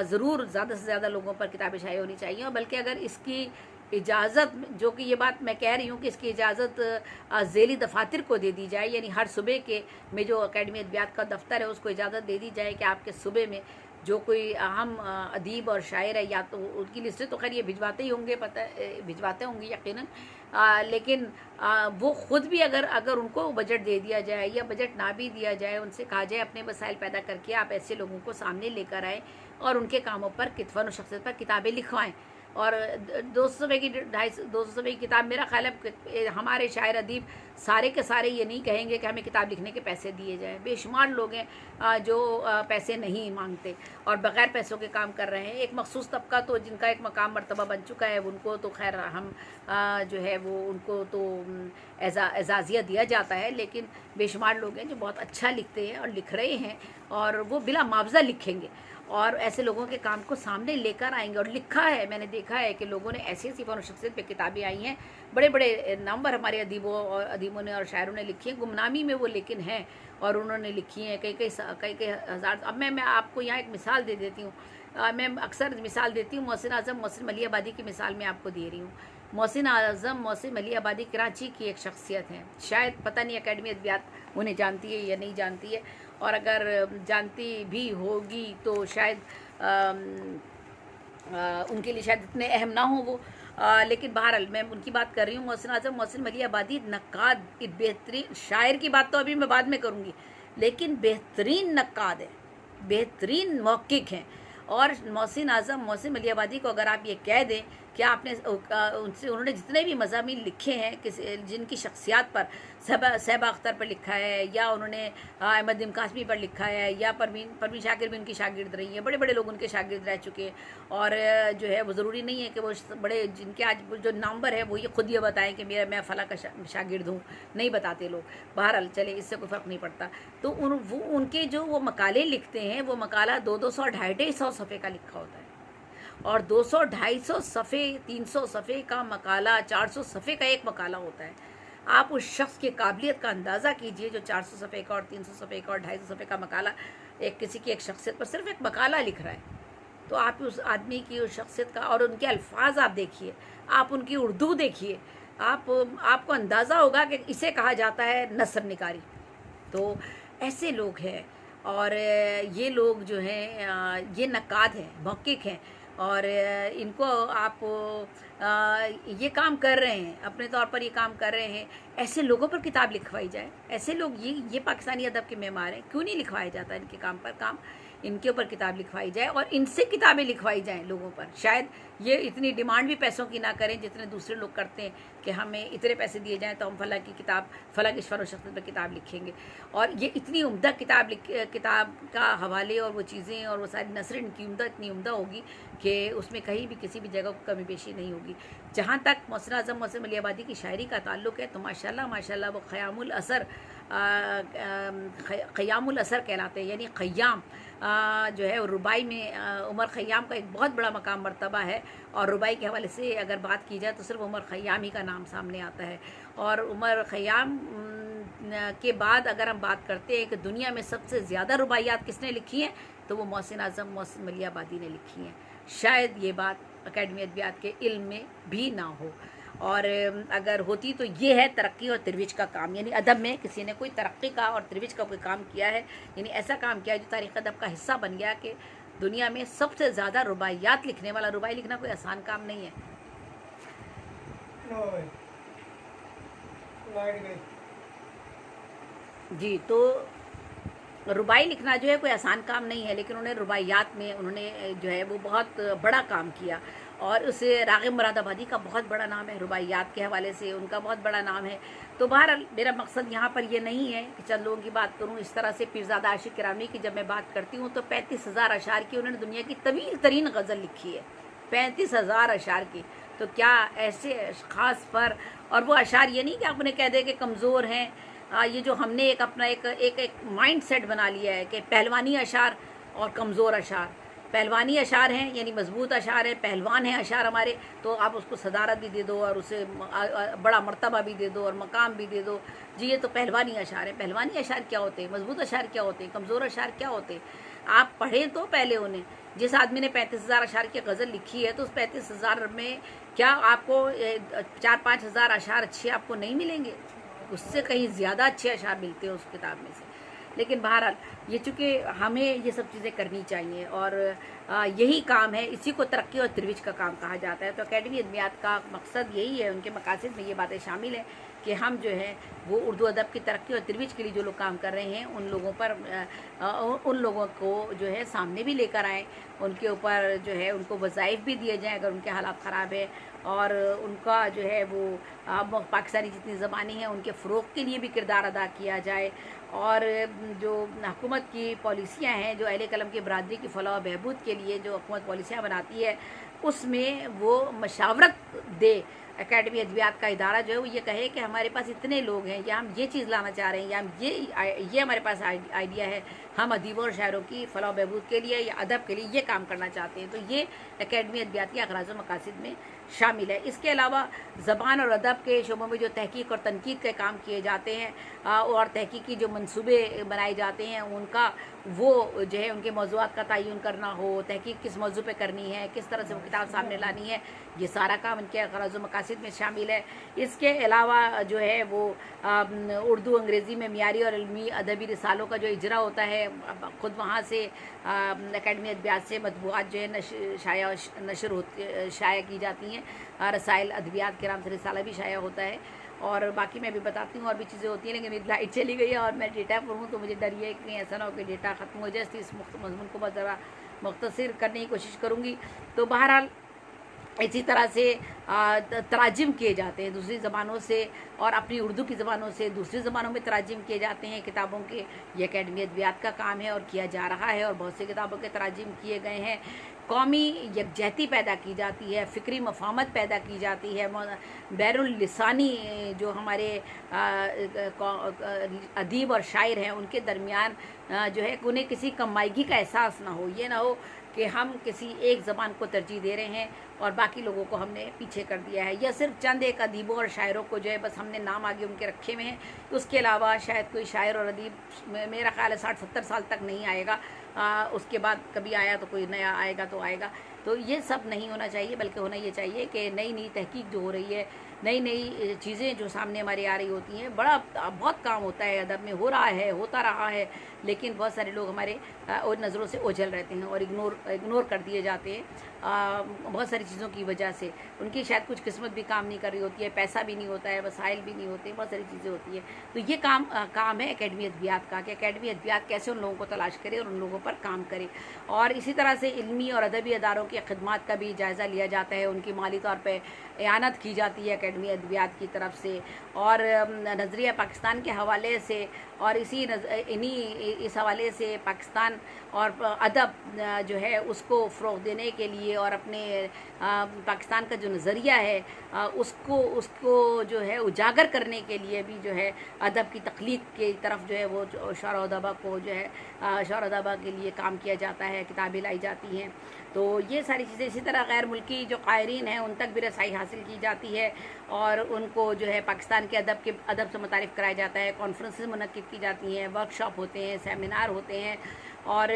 ज़रूर ज़्यादा से ज़्यादा लोगों पर किताबें शाया होनी चाहिए। और बल्कि अगर इसकी इजाज़त, जो कि ये बात मैं कह रही हूँ कि इसकी इजाज़त ज़ेली दफातर को दे दी जाए, यानी हर सूबे के में जो अकेडमी अदबियात का दफ्तर है उसको इजाज़त दे दी जाए कि आपके सूबे में जो कोई अहम अदीब और शायर है, या तो उनकी लिस्टें तो खैर ये भिजवाते ही होंगे, भिजवाते होंगे यकीनन, लेकिन वो ख़ुद भी अगर उनको बजट दे दिया जाए, या बजट ना भी दिया जाए, उनसे कहा जाए अपने वसाइल पैदा करके आप ऐसे लोगों को सामने लेकर आएँ और उनके कामों पर, फ़न और शख्सियत पर किताबें लिखवाएँ। और 200 की 250 की किताब, मेरा ख्याल है हमारे शायर अदीब सारे के सारे ये नहीं कहेंगे कि हमें किताब लिखने के पैसे दिए जाएं। बेशुमार लोग हैं जो पैसे नहीं मांगते और बग़ैर पैसों के काम कर रहे हैं। एक मखसूस तबका तो जिनका एक मकाम मर्तबा बन चुका है, उनको तो खैर हम जो है वो उनको तो एजाज़िया दिया जाता है, लेकिन बेशुमार लोग हैं जो बहुत अच्छा लिखते हैं और लिख रहे हैं, और वो बिला मुआवजा लिखेंगे और ऐसे लोगों के काम को सामने लेकर आएंगे। और लिखा है, मैंने देखा है कि लोगों ने ऐसी ऐसी फ़न और शख्सियत पे किताबें आई हैं, बड़े बड़े नंबर हमारे अदीबों ने और शायरों ने लिखी हैं, गुमनामी में वो लेकिन हैं, और उन्होंने लिखी हैं कई हज़ार। अब मैं आपको यहाँ एक मिसाल दे देती हूँ। मैं अक्सर मिसाल देती हूँ, मोहसिन आज़म मोहसिन मलिह आबादी की मिसाल मैं आपको दे रही हूँ। मोहसिन आज़म मोहसिन मलिह आबादी कराची की एक शख्सियत है, शायद पता नहीं अकेडमी अदबियात उन्हें जानती है या नहीं जानती है, और अगर जानती भी होगी तो शायद उनके लिए शायद इतने अहम ना हो वो, लेकिन बहरहाल मैं उनकी बात कर रही हूँ। मोहसिन आज़म मोहसिन मलिह आबादी नक्काद, बेहतरीन शायर की बात तो अभी मैं बाद में करूँगी, लेकिन बेहतरीन नक्काद है, बेहतरीन मौक़िक़ हैं। और मोहसिन आज़म मोहसिन मलिह आबादी को अगर आप ये कह दें कि आपने उनसे, उन्होंने जितने भी मज़ामीन लिखे हैं किसी जिनकी शख्सियात पर, सहबा अख्तर पर लिखा है, या उन्होंने अहमद इम कासमी पर लिखा है, या परवीन शाकिर भी उनकी शागिर्द रही है, बड़े बड़े लोग उनके शागिर्द रह चुके हैं। और जो है वो ज़रूरी नहीं है कि वो बड़े जिनके आज जो नंबर है वो ये खुद ये बताएं कि मैं फ़ला का शागिर्द हूँ, नहीं बताते लोग। बहरहाल चले, इससे कोई फ़र्क नहीं पड़ता। तो उनके जो वो मकाले लिखते हैं, वो मकाला 200 250 सफ़े का लिखा होता है, और 200 250 सफ़े 300 सफ़े का मकाला, 400 सफ़े का एक मकाला होता है। आप उस शख्स की काबिलियत का अंदाज़ा कीजिए जो 400 सफ़े का और 300 सफ़े का और 250 सफ़े का मकाला, एक किसी की एक शख्सियत पर सिर्फ एक मकाला लिख रहा है। तो आप उस आदमी की, उस शख्सियत का, और उनके अल्फाज आप देखिए, आप उनकी उर्दू देखिए, आपको अंदाज़ा होगा कि इसे कहा जाता है नसर निकारी। तो ऐसे लोग हैं, और ये लोग जो हैं ये नक्काद हैं, मौक़िक़ हैं, और इनको आप ये काम कर रहे हैं, अपने तौर पर ये काम कर रहे हैं, ऐसे लोगों पर किताब लिखवाई जाए। ऐसे लोग ये पाकिस्तानी अदब के मेमार हैं, क्यों नहीं लिखवाया जाता इनके काम पर काम, इनके ऊपर किताब लिखवाई जाए और इनसे किताबें लिखवाई जाएं लोगों पर। शायद ये इतनी डिमांड भी पैसों की ना करें जितने दूसरे लोग करते हैं कि हमें इतने पैसे दिए जाएं तो हम फ़ला की किताब, फ़ला की शफ़ा व शख़्सियत पर किताब लिखेंगे। और ये इतनी उम्दा किताब का हवाले और वो चीज़ें और वो सारी नसर इनकी इतनी उम्दा होगी कि उसमें कहीं भी किसी भी जगह को कमी पेशी नहीं होगी। जहाँ तक मोहसिन आज़म मोहसिन अली आबादी की शायरी का ताल्लुक़ है तो माशाल्लाह वो क़यामुल असर कहलाते हैं, यानी क़याम जो है रुबाई में उमर ख़याम का एक बहुत बड़ा मकाम मर्तबा है। और रुबाई के हवाले से अगर बात की जाए तो सिर्फ उमर ख़याम ही का नाम सामने आता है। और उमर ख़याम के बाद अगर हम बात करते हैं कि दुनिया में सबसे ज़्यादा रुबाइयात किसने लिखी हैं तो वो मोहसिन आज़म मोहसिन अली आबादी ने लिखी हैं। शायद ये बात अकादमी अदबियात के इल्म में भी ना हो, और अगर होती तो ये है तरक्की और तरवीज का काम, यानी अदब में किसी ने कोई तरक्की का और तरवीज का कोई काम किया है, यानी ऐसा काम किया है जो तारीख़ अदब का हिस्सा बन गया कि दुनिया में सबसे ज़्यादा रुबाइयात लिखने वाला। रुबाई लिखना कोई आसान काम नहीं है। जी, तो रुबाई लिखना जो है कोई आसान काम नहीं है, लेकिन उन्हें रुबाइयात में उन्होंने जो है वो बहुत बड़ा काम किया। और उस राग़िब मुरादाबादी का बहुत बड़ा नाम है, रुबाइयात के हवाले से उनका बहुत बड़ा नाम है। तो बहरहाल मेरा मकसद यहाँ पर ये नहीं है कि चंद लोगों की बात करूँ इस तरह से। पीरज़ादा आशिक़ किरामी की जब मैं बात करती हूँ तो 35,000 अशार की उन्होंने दुनिया की तवील तरीन गज़ल लिखी है, 35,000 अशार की। तो क्या ऐसे ख़ास पर, और वो अशार ये नहीं कि आप उन्हें कह दें कि कमज़ोर हैं। ये जो हमने एक अपना एक माइंड सेट बना लिया है कि पहलवानी अशार और कमज़ोर अशार। पहलवानी अशार हैं यानी मजबूत अशार है, पहलवान हैं अशार हमारे, तो आप उसको सदारत भी दे दो और उसे बड़ा मर्तबा भी दे दो और मकाम भी दे दो। जी ये तो पहलवानी अशार है। पहलवानी अशार क्या होते हैं, मजबूत अशार क्या होते हैं, कमज़ोर अशार क्या होते हैं, आप पढ़ें तो पहले उन्हें। जिस आदमी ने 35,000 अशार की गज़ल लिखी है तो उस 35,000 में क्या आपको 4-5 हज़ार अशार अच्छे आपको नहीं मिलेंगे? उससे कहीं ज़्यादा अच्छे अशार मिलते हैं उस किताब में से। लेकिन बहरहाल ये चूँकि हमें ये सब चीज़ें करनी चाहिए और यही काम है, इसी को तरक्की और तरवीज का काम कहा जाता है। तो अकादमी अदबियात का मकसद यही है, उनके मकासद में ये बातें शामिल हैं कि हम जो है वो उर्दू अदब की तरक्की और तरवीज के लिए जो लोग काम कर रहे हैं उन लोगों पर उन लोगों को जो है सामने भी लेकर आएँ, उनके ऊपर जो है उनको वज़ाइफ भी दिए जाएँ अगर उनके हालात ख़राब है, और उनका जो है वो पाकिस्तानी जितनी ज़बानें हैं उनके फ़रोग़ के लिए भी किरदार अदा किया जाए। और जो हुकूमत की पॉलिसियाँ हैं, जो अहले कलम की बरादरी की फ़लाह व बहबूद के लिए जो हुकूमत पॉलिसियाँ बनाती है उसमें वो मशावरत दे। अकादमी अदबियात का इदारा जो है वो ये कहे कि हमारे पास इतने लोग हैं, या हम ये चीज़ लाना चाह रहे हैं, या हम ये हमारे पास आइडिया है, हम अदीबों और शायरों की फ़लाह व बहबूद के लिए या अदब के लिए ये काम करना चाहते हैं। तो ये अकादमी अदबियात के अग़राज़ व मकासद में शामिल है। इसके अलावा ज़बान और अदब के शोबों में जो तहकीक और तनकीद के काम किए जाते हैं और तहकीकी जो मंसूबे बनाए जाते हैं उनका वो जो है उनके मौज़ूआत का तयन करना हो, तहकीक किस मौजू पे करनी है, किस तरह से वो किताब सामने लानी है, ये सारा काम इनके ग़राज़ व मकासद में शामिल है। इसके अलावा जो है वो उर्दू अंग्रेज़ी में मियारी और इल्मी अदबी रिसालों का जो इजरा होता है, ख़ुद वहाँ से अकादमी अदबियात से मतबूआत जो है शाया की जाती हैं। रसाइल अदबियात के नाम से रिसाला भी शाया होता है। और बाकी मैं भी बताती हूँ और भी चीज़ें होती हैं, लेकिन मेरी लाइट चली गई है और मैं डेटा पर हूँ तो मुझे डर ये कि ऐसा ना हो कि डेटा ख़त्म हो जाए, इसलिए इस मज़मून को बहुत ज़रा मुख्तसर करने की कोशिश करूँगी। तो बहरहाल इसी तरह से तराजिम किए जाते हैं दूसरी ज़बानों से, और अपनी उर्दू की ज़बानों से दूसरी ज़बानों में तराजिम किए जाते हैं किताबों के। ये अकादमी अदबियात का काम है और किया जा रहा है, और बहुत सी किताबों के तराजिम किए गए हैं। कौमी यकजहती पैदा की जाती है, फ़िक्री मफ़ाहमत पैदा की जाती है। बैरुल लिसानी जो हमारे अदीब और शायर हैं उनके दरमियान जो है उन्हें किसी कमाईगी का एहसास ना हो, ये ना हो कि हम किसी एक ज़बान को तरजीह दे रहे हैं और बाकी लोगों को हमने पीछे कर दिया है, या सिर्फ चंद एक अदीबों और शायरों को जो है बस हमने नाम आगे उनके रखे हुए हैं। तो उसके अलावा शायद कोई शायर और अदीब मेरा ख़्याल है 60-70 साल तक नहीं आएगा, उसके बाद कभी आया तो कोई नया आएगा तो आएगा। तो ये सब नहीं होना चाहिए, बल्कि होना ये चाहिए कि नई नई तहकीक जो हो रही है, नई नई चीज़ें जो सामने हमारे आ रही होती हैं, बहुत काम होता है अदब में, हो रहा है, होता रहा है, लेकिन बहुत सारे लोग हमारे और नज़रों से ओझल रहते हैं और इग्नोर कर दिए जाते हैं बहुत सारी चीज़ों की वजह से। उनकी शायद कुछ किस्मत भी काम नहीं कर रही होती है, पैसा भी नहीं होता है, वसाइल भी नहीं होते, बहुत सारी चीज़ें होती हैं। तो ये काम है एकेडमी अदबियात का कि एकेडमी अदबियात कैसे उन लोगों को तलाश करे और उन लोगों पर काम करे। और इसी तरह से इल्मी और अदबी अदारों की खिदमत का भी जायज़ा लिया जाता है, उनकी माली तौर पर एआनत की जाती है एकेडमी अदबियात की तरफ से। और नज़रिया पाकिस्तान के हवाले से और इस हवाले से पाकिस्तान और अदब जो है उसको फ़रोग़ देने के लिए और अपने पाकिस्तान का जो नज़रिया है उसको जो है उजागर करने के लिए भी जो है अदब की तख्लीक की तरफ जो है वो शअर और अदब को जो है शअर और अदब के लिए काम किया जाता है, किताबें लाई जाती हैं। तो ये सारी चीज़ें, इसी तरह गैर मुल्की जो क़ायरीन हैं उन तक भी रसाई हासिल की जाती है और उनको जो है पाकिस्तान के अदब से मुतारिफ़ कराया जाता है। कॉन्फ्रेंसेस मुनक्किद की जाती हैं, वर्कशॉप होते हैं, सेमिनार होते हैं और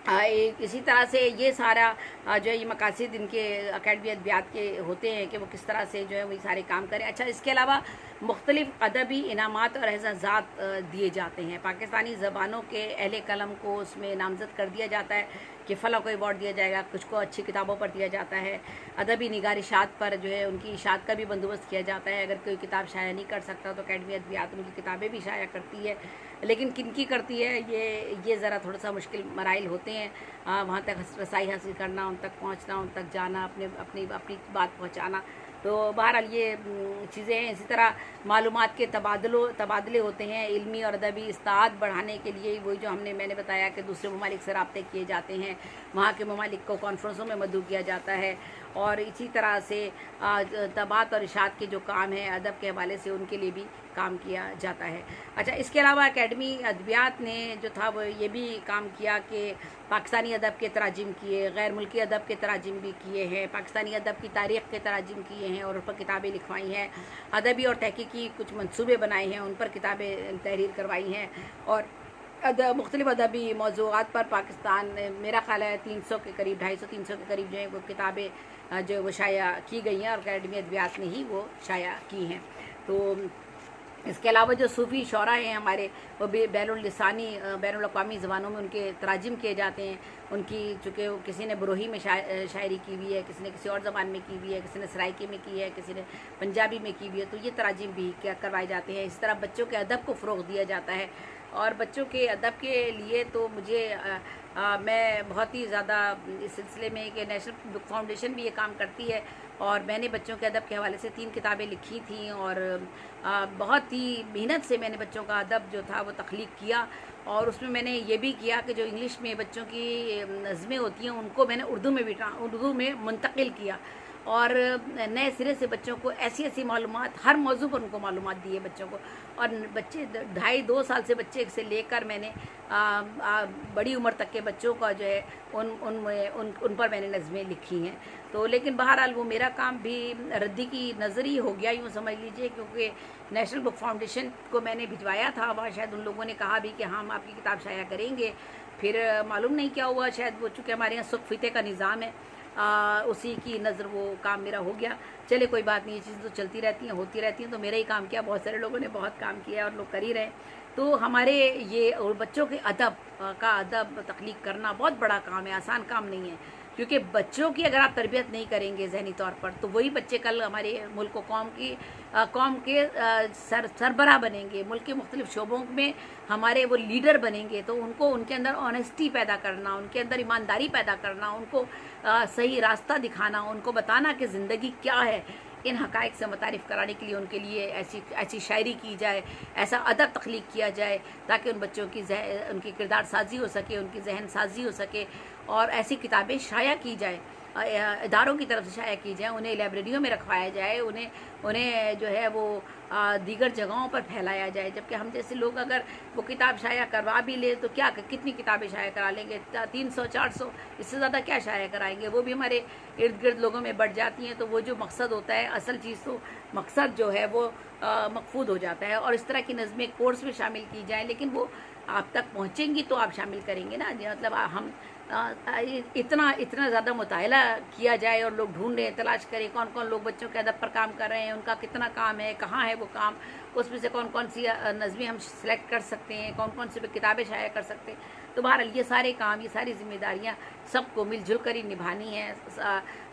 इसी तरह से ये सारा जो है ये मकासद इनके एकेडमी अदबियात के होते हैं कि वो किस तरह से जो है वही सारे काम करें। अच्छा, इसके अलावा मुख्तलिफ़ अदबी इनामात और एज़ाज़ात दिए जाते हैं। पाकिस्तानी ज़बानों के अहले कलम को उसमें नामज़द कर दिया जाता है कि फ़ला को अवार्ड दिया जाएगा, कुछ को अच्छी किताबों पर दिया जाता है। अदबी निगारिशात पर जो है उनकी इशात का भी बंदोबस्त किया जाता है। अगर कोई किताब शाया नहीं कर सकता तो एकेडमी अदबियात उनकी किताबें भी शाया करती है, लेकिन किन की करती है ये ज़रा थोड़ा सा मुश्किल मराइल होते हैं वहाँ तक रसाई हासिल करना, उन तक पहुँचना, उन तक जाना, अपनी बात पहुँचाना। तो बहरहाल ये चीज़ें हैं। इसी तरह मालूमात के तबादले होते हैं इल्मी और अदबी इस्ताद बढ़ाने के लिए। वही जो मैंने बताया कि दूसरे ममालिक से राब्ते किए जाते हैं, वहाँ के ममालिक को कॉन्फ्रेंसों में मदऊ किया जाता है और इसी तरह से तबात और इशात के जो काम हैं अदब के हवाले से उनके लिए भी काम किया जाता है। अच्छा, इसके अलावा एकेडमी अदबियात ने जो था वो ये भी काम किया कि पाकिस्तानी अदब के तराजिम किए, गैर मुल्की अदब के तराजिम भी किए हैं, पाकिस्तानी अदब की तारीख़ के तराजिम किए हैं और उन पर किताबें लिखवाई हैं। अदबी और तहकीकी कुछ मंसूबे बनाए हैं, उन पर किताबें तहरीर करवाई हैं और मुख्तलिफ़ अदबी मौज़ूआत पर पाकिस्तान मेरा ख़्याल है 300 के करीब, 250-300 के करीब जो है वो किताबें जो वो शाया की गई हैं और एकेडमी अदबियात ने ही वो शाया की हैं। तो इसके अलावा जो सूफ़ी शौरा हैं हमारे, वो भी बैनुल-अक़वामी ज़बानों में उनके तराजिम किए जाते हैं। उनकी चूँकि किसी ने बरोही में शायरी की हुई है, किसी ने किसी और ज़बान में की हुई है, किसी ने सराइकी में की है, किसी ने पंजाबी में की हुई है, तो ये तराजिम भी क्या करवाए जाते हैं। इस तरह बच्चों के अदब को फ़रोग़ दिया जाता है और बच्चों के अदब के लिए तो मुझे मैं बहुत ही ज़्यादा इस सिलसिले में कि नेशनल बुक फाउंडेशन भी ये काम करती है और मैंने बच्चों के अदब के हवाले से 3 किताबें लिखी थी और बहुत ही मेहनत से मैंने बच्चों का अदब जो था वो तख्लीक किया और उसमें मैंने ये भी किया कि जो इंग्लिश में बच्चों की नज़में होती हैं उनको मैंने उर्दू में मुंतकिल किया और नए सिरे से बच्चों को ऐसी मालूमात, हर मौजू पर उनको मालूमात दी है बच्चों को। और बच्चे 2.5-2 साल से बच्चे से लेकर मैंने बड़ी उम्र तक के बच्चों का जो है उन पर मैंने नज़में लिखी हैं। तो लेकिन बहरहाल वो मेरा काम भी रद्दी की नज़री हो गया, यूँ समझ लीजिए, क्योंकि नेशनल बुक फाउंडेशन को मैंने भिजवाया था। वहाँ शायद उन लोगों ने कहा भी कि हम आपकी किताब शाया करेंगे, फिर मालूम नहीं क्या हुआ, शायद वो चूँकि हमारे यहाँ सुक़-फ़ीते का निज़ाम है, उसी की नज़र वो काम मेरा हो गया। चले कोई बात नहीं, ये चीज़ तो चलती रहती हैं, होती रहती हैं। तो मेरा ही काम किया, बहुत सारे लोगों ने बहुत काम किया और लोग कर ही रहे। तो हमारे ये और बच्चों के अदब तख्लीक करना बहुत बड़ा काम है, आसान काम नहीं है, क्योंकि बच्चों की अगर आप तरबियत नहीं करेंगे ज़हनी तौर पर तो वही बच्चे कल हमारे मुल्क को कौम के सरबराह बनेंगे, मुल्क के मुख्तलिफ़ शोबों में हमारे वो लीडर बनेंगे। तो उनको उनके अंदर ऑनेस्टी पैदा करना, उनके अंदर ईमानदारी पैदा करना, उनको सही रास्ता दिखाना, उनको बताना कि ज़िंदगी क्या है, इन हक़ाइक़ से मुतारिफ़ कराने के लिए उनके लिए ऐसी शायरी की जाए, ऐसा अदब तख्लीक किया जाए ताकि उन बच्चों की उनकी किरदार साजी हो सके, उनकी जहन साजी हो सके और ऐसी किताबें शाया की जाए, इदारों की तरफ से शाया की जाए, उन्हें लाइब्रेरियों में रखवाया जाए, उन्हें जो है वो दीगर जगहों पर फैलाया जाए। जबकि हम जैसे लोग अगर वो किताब शाया करवा भी ले तो क्या कितनी किताबें शाया करा लेंगे, 300-400, इससे ज़्यादा क्या शाया कराएंगे। वो भी हमारे इर्द गिर्द लोगों में बढ़ जाती हैं, तो वो जो मकसद होता है, असल चीज़ तो मकसद जो है वो मकफूद हो जाता है। और इस तरह की नज़में कोर्स में शामिल की जाएँ, लेकिन वो आप तक पहुँचेंगी तो आप शामिल करेंगे ना। मतलब हम इतना इतना ज़्यादा मुताला किया जाए और लोग ढूंढें, तलाश करें कौन कौन लोग बच्चों के अदब पर काम कर रहे हैं, उनका कितना काम है, कहाँ है वो काम, उसमें से कौन कौन सी नज़में हम सेलेक्ट कर सकते हैं, कौन कौन सी किताबें शाया कर सकते हैं। तो बहरहाल ये सारे काम, ये सारी जिम्मेदारियाँ सबको मिलजुल कर ही निभानी है।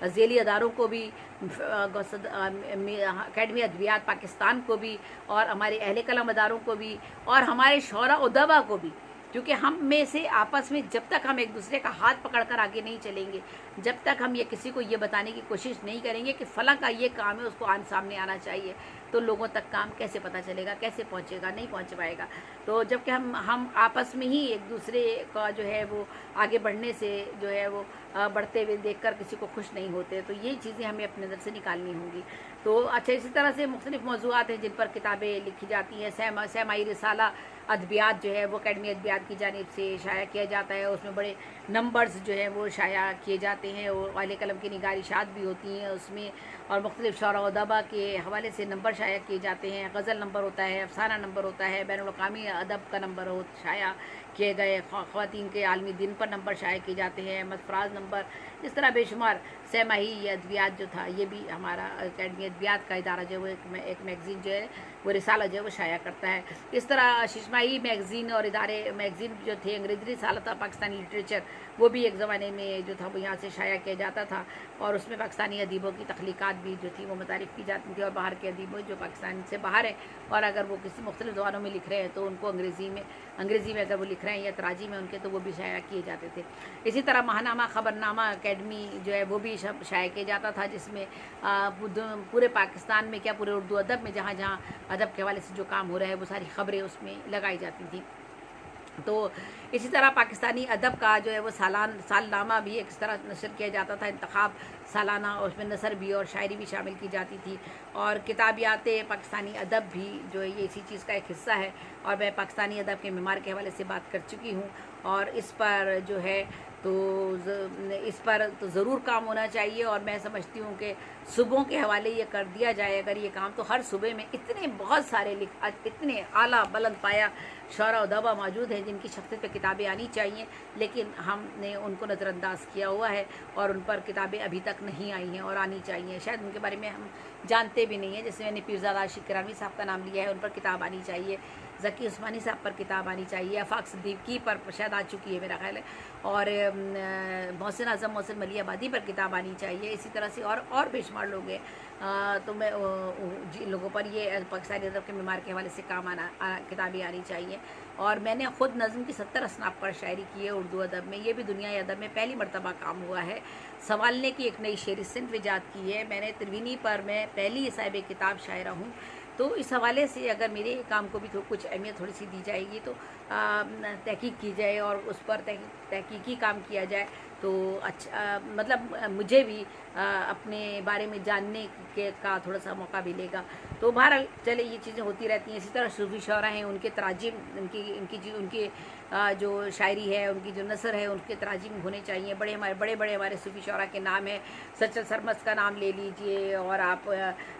ज़ेली अदारों को भी, अकेडमी अदबियात पाकिस्तान को भी, और हमारे अहले कलम अदारों को भी, और हमारे शौरा उदबा को भी, क्योंकि हम में से आपस में जब तक हम एक दूसरे का हाथ पकड़कर आगे नहीं चलेंगे, जब तक हम ये किसी को ये बताने की कोशिश नहीं करेंगे कि फ़लाँ का ये काम है, उसको सामने आना चाहिए, तो लोगों तक काम कैसे पता चलेगा, कैसे पहुंचेगा, नहीं पहुंच पाएगा। तो जबकि हम आपस में ही एक दूसरे का जो है वो आगे बढ़ने से जो है वो बढ़ते हुए देखकर किसी को खुश नहीं होते। तो ये चीज़ें हमें अपने अंदर से निकालनी होंगी। तो अच्छा, इसी तरह से मुख्तलिफ़ मौज़ूआत हैं जिन पर किताबें लिखी जाती हैं। सहमाई रिसाला अदबियात जो है वो अकेडमी अदबियात की जानिब से शाया किया जाता है। उसमें बड़े नंबर्स जो है वो शाया किए जाते हैं, और वाले कलम की निगारिशात भी होती हैं उसमें, और मुख्तलिफ़ शौरा उदबा के हवाले से नंबर शाया किए जाते हैं। गज़ल नंबर होता है, अफसाना नंबर होता है, बैनुल-अक़वामी अदब का नंबर हो शाया किए गए, ख़वातीन के आलमी दिन पर नंबर शाया किए जाते हैं, मसफ़राज़ नंबर, इस तरह बेशुमार। सहमाही अदबियात जो था ये भी हमारा अकेडमी अदबियात का इदारा जो है वो एक मैगज़ीन जो है वो रिसाला जो है वो शाया करता है। इस तरह शिशमाही मैगज़ीन और इदारे मैगज़ीन जो थे, अंग्रेज़ी रिसाला था पाकिस्तानी लिटरेचर, वो भी एक ज़माने में जो था वो यहाँ से शाया किया जाता था, और उसमें पाकिस्तानी अदीबों की तख्लीक़ात भी जो थी वो मुतारिफ़ की जाती थी, और बाहर के अदीबों जो पाकिस्तान से बाहर हैं, और अगर वो किसी मुख्तलिफ़ ज़बानों में लिख रहे हैं तो उनको अंग्रेज़ी में अगर वो लिख रहे हैं या तराजी में उनके, तो वो भी शाया किए जाते थे। इसी तरह माहनामा ख़बरनामा अकेडमी जो है वो भी शाया किया जाता था, जिसमें पूरे पाकिस्तान में क्या पूरे उर्दू अदब में जहाँ जहाँ अदब के हवाले से जो काम हो रहा है वो सारी ख़बरें उसमें लगाई जाती थी। तो इसी तरह पाकिस्तानी अदब का जो है वो सालनामा भी एक तरह नशर किया जाता था, इंतखाब सालाना, और उसमें नसर भी और शायरी भी शामिल की जाती थी। और किताबियात पाकिस्तानी अदब भी जो है ये इसी चीज़ का एक हिस्सा है, और मैं पाकिस्तानी अदब के मेमार के हवाले से बात कर चुकी हूँ, और इस पर जो है तो ज़रूर काम होना चाहिए। और मैं समझती हूँ कि सूबों के हवाले ये कर दिया जाए अगर ये काम, तो हर सूबे में इतने बहुत सारे इतने आला बुलंद पाया शौरा उदबा मौजूद हैं जिनकी शख्सियत पे किताबें आनी चाहिए, लेकिन हमने उनको नज़रअंदाज किया हुआ है, और उन पर किताबें अभी तक नहीं आई हैं और आनी चाहिए। शायद उनके बारे में हम जानते भी नहीं हैं। जैसे मैंने पीरज़ादा आशिक़ किरानी साहब का नाम लिया है, उन पर किताब आनी चाहिए। ज़की उस्मानी साहब पर किताब आनी चाहिए। आफाक सिद्दीकी पर शायद आ चुकी है मेरा ख्याल है, और मोहसिन आज़म मोहसिन मलियाबादी पर किताब आनी चाहिए। इसी तरह से और बेशुमार लोग हैं। तो मैं जिन लोगों पर ये पाकिस्तानी अदब के मेमार के हवाले से काम किताबें आनी चाहिए। और मैंने ख़ुद नज़्म की 70 असनाफ पर शायरी की है उर्दू अदब में। ये भी दुनियाई अदब में पहली मरतबा काम हुआ है। संवालने की एक नई शेरी सिंध इजाद की है मैंने। त्रिवेणी पर मैं पहली साहिब किताब शायरा हूँ। तो इस हवाले से अगर मेरे काम को भी कुछ अहमियत थोड़ी सी दी जाएगी, तो तहकीक की जाए और उस पर तहकीकी काम किया जाए, तो अच्छा मतलब मुझे भी अपने बारे में जानने का थोड़ा सा मौका मिलेगा। तो बहरहाल चले, ये चीज़ें होती रहती हैं। इसी तरह सूफी शौरा हैं, उनके तराजिम, उनकी जो शायरी है, उनकी जो नसर है, उनके तराजिम होने चाहिए। बड़े बड़े हमारे सूफी शौरा के नाम हैं। सचल सरमस का नाम ले लीजिए, और आप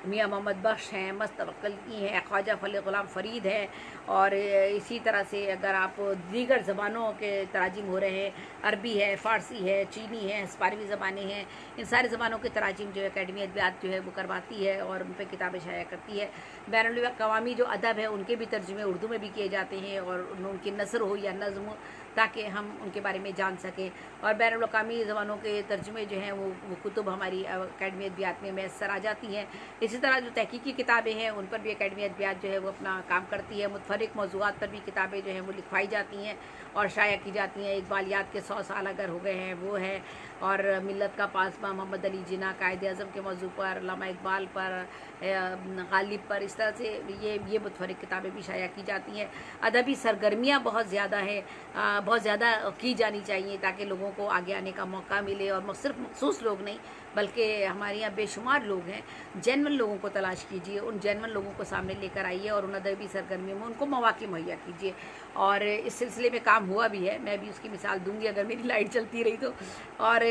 मियाँ मोहम्मद बख्श हैं, मस्त तवक्कुली हैं, ख्वाजा फल ग़ुलाम फ़रीद हैं, और इसी तरह से अगर आप दीगर ज़बानों के तराजिम हो रहे हैं, अरबी है, फ़ारसी है, चीनी है, स्पारवी ज़बानें हैं, इन सारी ज़बानों के तराजिम जो है अकेडमी अदबियात जो है वो करवाती है और उन पर किताबें शाया करती है। बैनुल-अक़वामी जो अदब है उनके भी तर्जुमे उर्दू में भी किए जाते हैं, और उनकी नसर हो या नज़्म, ताकि हम उनके बारे में जान सकें। और बैनुल-अक़वामी ज़बानों के तर्जुमे जो हैं वो कुतुब हमारी अकेडमी अदबियात में मैसर आ जाती हैं। इसी तरह जो तहकीकी किताबें हैं उन पर भी अकेडमी अदबियात जो है वो अपना काम करती है। मुतफ़र्रिक़ मौज़ूआत पर भी किताबें जो हैं वो लिखवाई जाती हैं और शाया की जाती हैं। इक़बालियात के 100 साल अगर हो गए हैं वो है, और मिल्लत का पासबा, मोहम्मद अली जिन्ना, कायदे आज़म के मौजू पर, अल्लामा इक़बाल पर, गालिब पर, इस तरह से ये मुतफ़र्रिक़ किताबें भी शाया की जाती हैं। अदबी सरगर्मियाँ बहुत ज़्यादा है, बहुत ज़्यादा की जानी चाहिए ताकि लोगों को आगे आने का मौका मिले। और सिर्फ मखसूस लोग नहीं बल्कि हमारे यहाँ बेशुमार लोग हैं, जेन्युइन लोगों को तलाश कीजिए, उन जेन्युइन लोगों को सामने लेकर आइए और उन अदबी सरगर्मियों में उनको मौक़े मुहैया कीजिए। और इस सिलसिले में काम हुआ भी है, मैं भी उसकी मिसाल दूँगी अगर मेरी लाइट चलती रही तो। और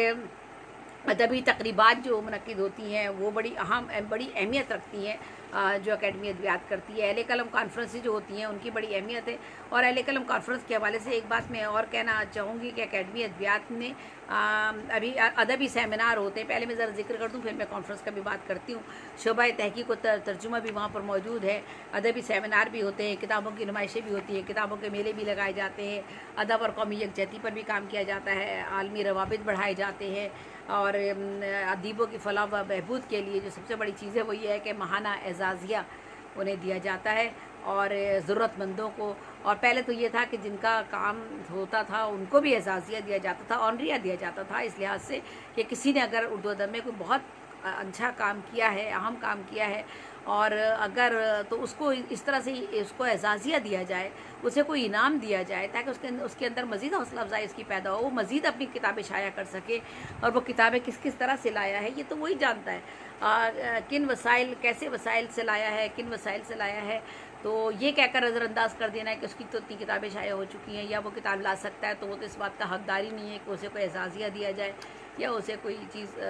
अदबी तकरीबात जो मुनक़्क़िद होती हैं वो बड़ी अहमियत रखती हैं। जो अकेडमी अद्वियात करती है। अहले कलम कॉन्फ्रेंसेस जो होती हैं उनकी बड़ी अहमियत है। और अहले कलम कॉन्फ्रेंस के हवाले से एक बात मैं और कहना चाहूँगी कि अकेडमी अद्वियात में अभी अदबी सेमिनार होते हैं। पहले मैं ज़रा जिक्र कर दूँ, फिर मैं कॉन्फ्रेंस का भी बात करती हूँ। शोबा तहकीक व तर्जुमा भी वहाँ पर मौजूद है। अदबी सेमिनार भी होते हैं, किताबों की नुमाइशें भी होती हैं, किताबों के मेले भी लगाए जाते हैं, अदब और कौमी यकजहती पर भी काम किया जाता है, आलमी रवाबित बढ़ाए जाते हैं। और अदीबों की फलाह व बहबूद के लिए जो सबसे बड़ी चीज़ है वो ये है कि माहाना एजाज़िया उन्हें दिया जाता है और ज़रूरतमंदों को। और पहले तो ये था कि जिनका काम होता था उनको भी एजाज़िया दिया जाता था, ऑनरिया दिया जाता था, इस लिहाज से कि किसी ने अगर उर्दू अदब में कोई बहुत अच्छा काम किया है, अहम काम किया है, और अगर तो उसको इस तरह से उसको एजाज़िया दिया जाए, उसे कोई इनाम दिया जाए ताकि उसके अंदर मज़ीद हौसला अफजाई इसकी पैदा हो, वो मज़ीद अपनी किताबें शाया कर सके। और वो किताबें किस किस तरह से लाया है ये तो वही जानता है, किन वसाइल, कैसे वसाइल से लाया है, किन वसाइल से लाया है। तो ये कहकर नज़रअंदाज कर देना है कि उसकी तो इतनी किताबें शाया हो चुकी हैं या वो किताब ला सकता है, तो वो तो इस बात का हकदार ही नहीं है कि उसे कोई एजाज़िया दिया जाए या उसे कोई चीज़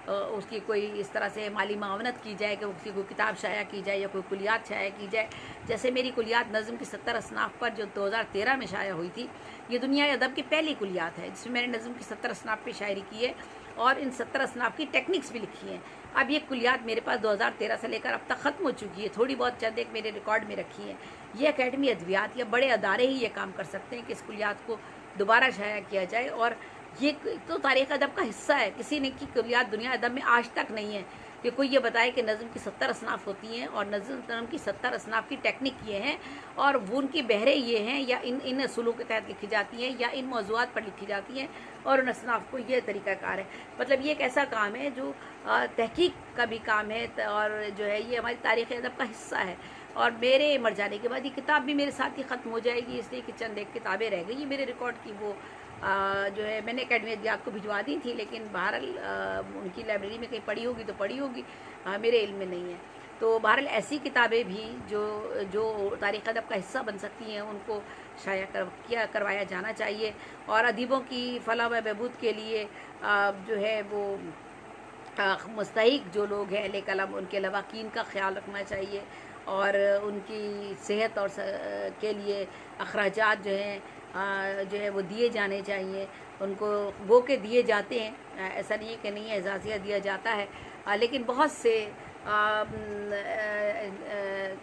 उसकी कोई इस तरह से माली मावनत की जाए कि उसकी कोई किताब शाया की जाए या कोई कुलियात शाया की जाए। जैसे मेरी कुलियात नज़म की 70 असनाफ पर जो 2013 में शाया हुई थी, ये दुनिया अदब की पहली कुलियात है जिसमें मैंने नज़म की 70 असनाफ पे शायरी की है और इन 70 असनाफ की टेक्निक्स भी लिखी हैं। अब ये कुलियात मेरे पास 2013 से लेकर अब तक ख़त्म हो चुकी है, थोड़ी बहुत चंद एक मेरे रिकॉर्ड में रखी है। ये अकेडमी अद्वियात या बड़े अदारे ही ये काम कर सकते हैं कि इस कुलियात को दोबारा शाया किया जाए। और ये तो तारीख़ अदब का हिस्सा है, किसी ने की कुलियात दुनिया अदब में आज तक नहीं है कि कोई ये बताए कि नज़म की 70 असनाफ होती हैं और नज़म की 70 असनाफ की टेक्निक ये हैं और वो उनकी बहरें ये हैं या इन असूलों के तहत लिखी जाती हैं या इन मौज़ूआत पर लिखी जाती हैं और उन असनाफ को ये तरीक़ाकार है। मतलब ये एक ऐसा काम है जो तहकीक का भी काम है और जो है ये हमारी तारीख़ अदब का हिस्सा है। और मेरे मर जाने के बाद ये किताब भी मेरे साथ ही ख़त्म हो जाएगी, इसलिए कि चंद एक किताबें रह गई मेरे रिकॉर्ड की, वो जो है मैंने अकेडमी अद्वियात को भिजवा दी थी, लेकिन बहरहाल उनकी लाइब्रेरी में कहीं पड़ी होगी तो पड़ी होगी, मेरे इल्म में नहीं है। तो बहरहाल ऐसी किताबें भी जो तारीख़ अदब का हिस्सा बन सकती हैं उनको शाया करवाया जाना चाहिए। और अदीबों की फलाह व बहबूद के लिए जो है वो मुस्तहिक जो लोग हैं अहले कलम, उनके लवाकीन का ख्याल रखना चाहिए और उनकी सेहत और के लिए अखराजात जो है वो दिए जाने चाहिए, उनको वो के दिए जाते हैं। ऐसा नहीं है कि नहीं एजाज़िया दिया जाता है, लेकिन बहुत से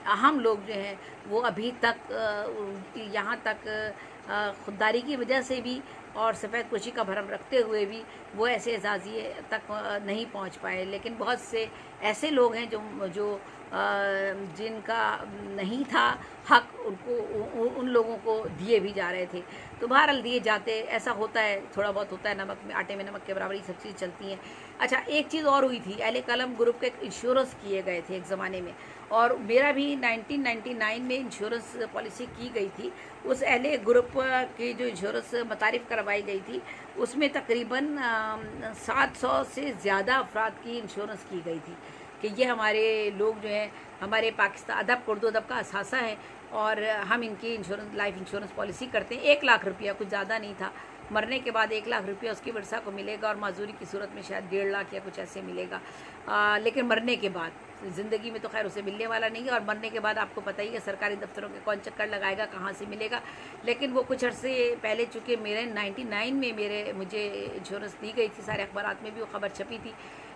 अहम लोग जो हैं वो अभी तक यहाँ तक खुददारी की वजह से भी और सफ़ेद पोशी का भरम रखते हुए भी वो ऐसे एजाज़िए तक नहीं पहुँच पाए। लेकिन बहुत से ऐसे लोग हैं जो जिनका नहीं था हक, उनको उन लोगों को दिए भी जा रहे थे। तो बहरहाल दिए जाते, ऐसा होता है, थोड़ा बहुत होता है, नमक में आटे में नमक के बराबर ये सब चीज़ चलती हैं। अच्छा, एक चीज़ और हुई थी, अहले कलम ग्रुप के इंश्योरेंस किए गए थे एक ज़माने में, और मेरा भी 1999 में इंश्योरेंस पॉलिसी की गई थी। उस अहले ग्रुप की जो इंश्योरेंस मुतारिफ़ करवाई गई थी उसमें तकरीबन 700 से ज़्यादा अफराद की इंश्योरेंस की गई थी कि ये हमारे लोग जो हैं हमारे पाकिस्तान अदब उर्दू अदब का असासा है और हम इनकी इंश्योरेंस लाइफ इंश्योरेंस पॉलिसी करते हैं। 1 लाख रुपया, कुछ ज़्यादा नहीं था। मरने के बाद 1 लाख रुपया उसकी वर्सा को मिलेगा और माजूरी की सूरत में शायद 1.5 लाख या कुछ ऐसे मिलेगा। लेकिन मरने के बाद, ज़िंदगी में तो खैर उसे मिलने वाला नहीं है, और मरने के बाद आपको पता ही है सरकारी दफ्तरों के कौन चक्कर लगाएगा, कहाँ से मिलेगा। लेकिन वो कुछ अर्से पहले, चूँकि मेरे 99 में मुझे इंश्योरेंस दी गई थी, सारे अखबारात में भी वो खबर छपी थी।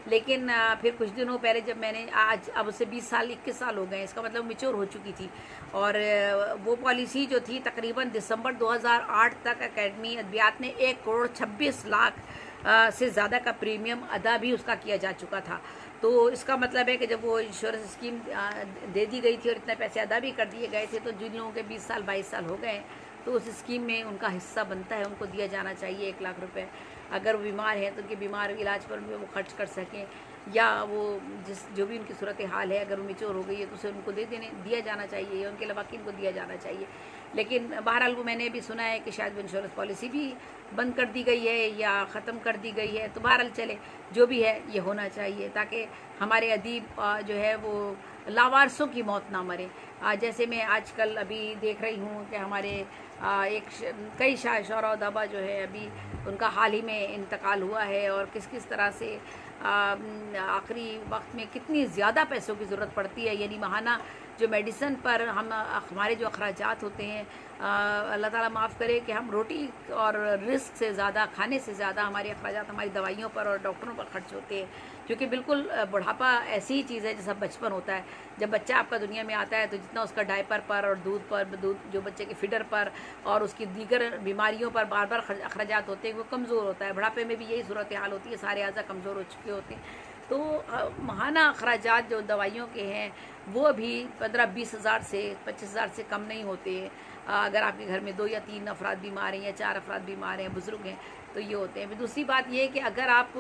लेकिन फिर कुछ दिनों पहले जब मैंने अब उसे 20 साल 21 साल हो गए, इसका मतलब मैच्योर हो चुकी थी, और वो पॉलिसी जो थी तकरीबन दिसंबर 2008 तक अकेडमी अद्वियात ने 1 करोड़ 26 लाख से ज़्यादा का प्रीमियम अदा भी उसका किया जा चुका था। तो इसका मतलब है कि जब वो इंश्योरेंस स्कीम दे दी गई थी और इतने पैसे अदा भी कर दिए गए थे, तो जिन लोगों के 20 साल 22 साल हो गए तो उस स्कीम में उनका हिस्सा बनता है, उनको दिया जाना चाहिए 1 लाख रुपए। अगर वो बीमार हैं तो उनके बीमार इलाज पर भी वो खर्च कर सकें, या वो जो भी उनकी सूरत हाल है, अगर वो मैच्योर हो गई है तो उसे उनको दिया जाना चाहिए, या उनके लवाकिन को दिया जाना चाहिए। लेकिन बहरहाल वो मैंने भी सुना है कि शायद वो इंश्योरेंस पॉलिसी भी बंद कर दी गई है या ख़त्म कर दी गई है। तो बहरहाल चले, जो भी है ये होना चाहिए ताकि हमारे अदीब जो है वो लावारसों की मौत ना मरे। जैसे मैं आजकल अभी देख रही हूँ कि हमारे कई शौरा और अदबा जो है अभी उनका हाल ही में इंतकाल हुआ है, और किस किस तरह से आखिरी वक्त में कितनी ज़्यादा पैसों की ज़रूरत पड़ती है। यानी माहाना जो मेडिसन पर हमारे जो अखराजात होते हैं, अल्लाह ताला माफ़ करे कि हम रोटी और रिस्क से ज़्यादा, खाने से ज़्यादा हमारे अखराजात हमारी दवाइयों पर और डॉक्टरों पर खर्च होते हैं। क्योंकि बिल्कुल बुढ़ापा ऐसी ही चीज़ है जैसा बचपन होता है। जब बच्चा आपका दुनिया में आता है तो जितना उसका डायपर पर और दूध जो बच्चे के फीडर पर और उसकी दीगर बीमारियों पर बार बार अखराजात होते हैं, वो कमज़ोर होता है। बुढ़ापे में भी यही सूरत हाल होती है, सारे अज़ा कमज़ोर हो चुके होते हैं। तो माहाना अखराजात जो दवाइयों के हैं वो भी 15-20 हज़ार से 25 हज़ार से कम नहीं होते हैं। अगर आपके घर में 2 या 3 अफराद बीमार हैं या 4 अफराद बीमार हैं, बुज़ुर्ग हैं, तो ये होते हैं। दूसरी बात ये है कि अगर आप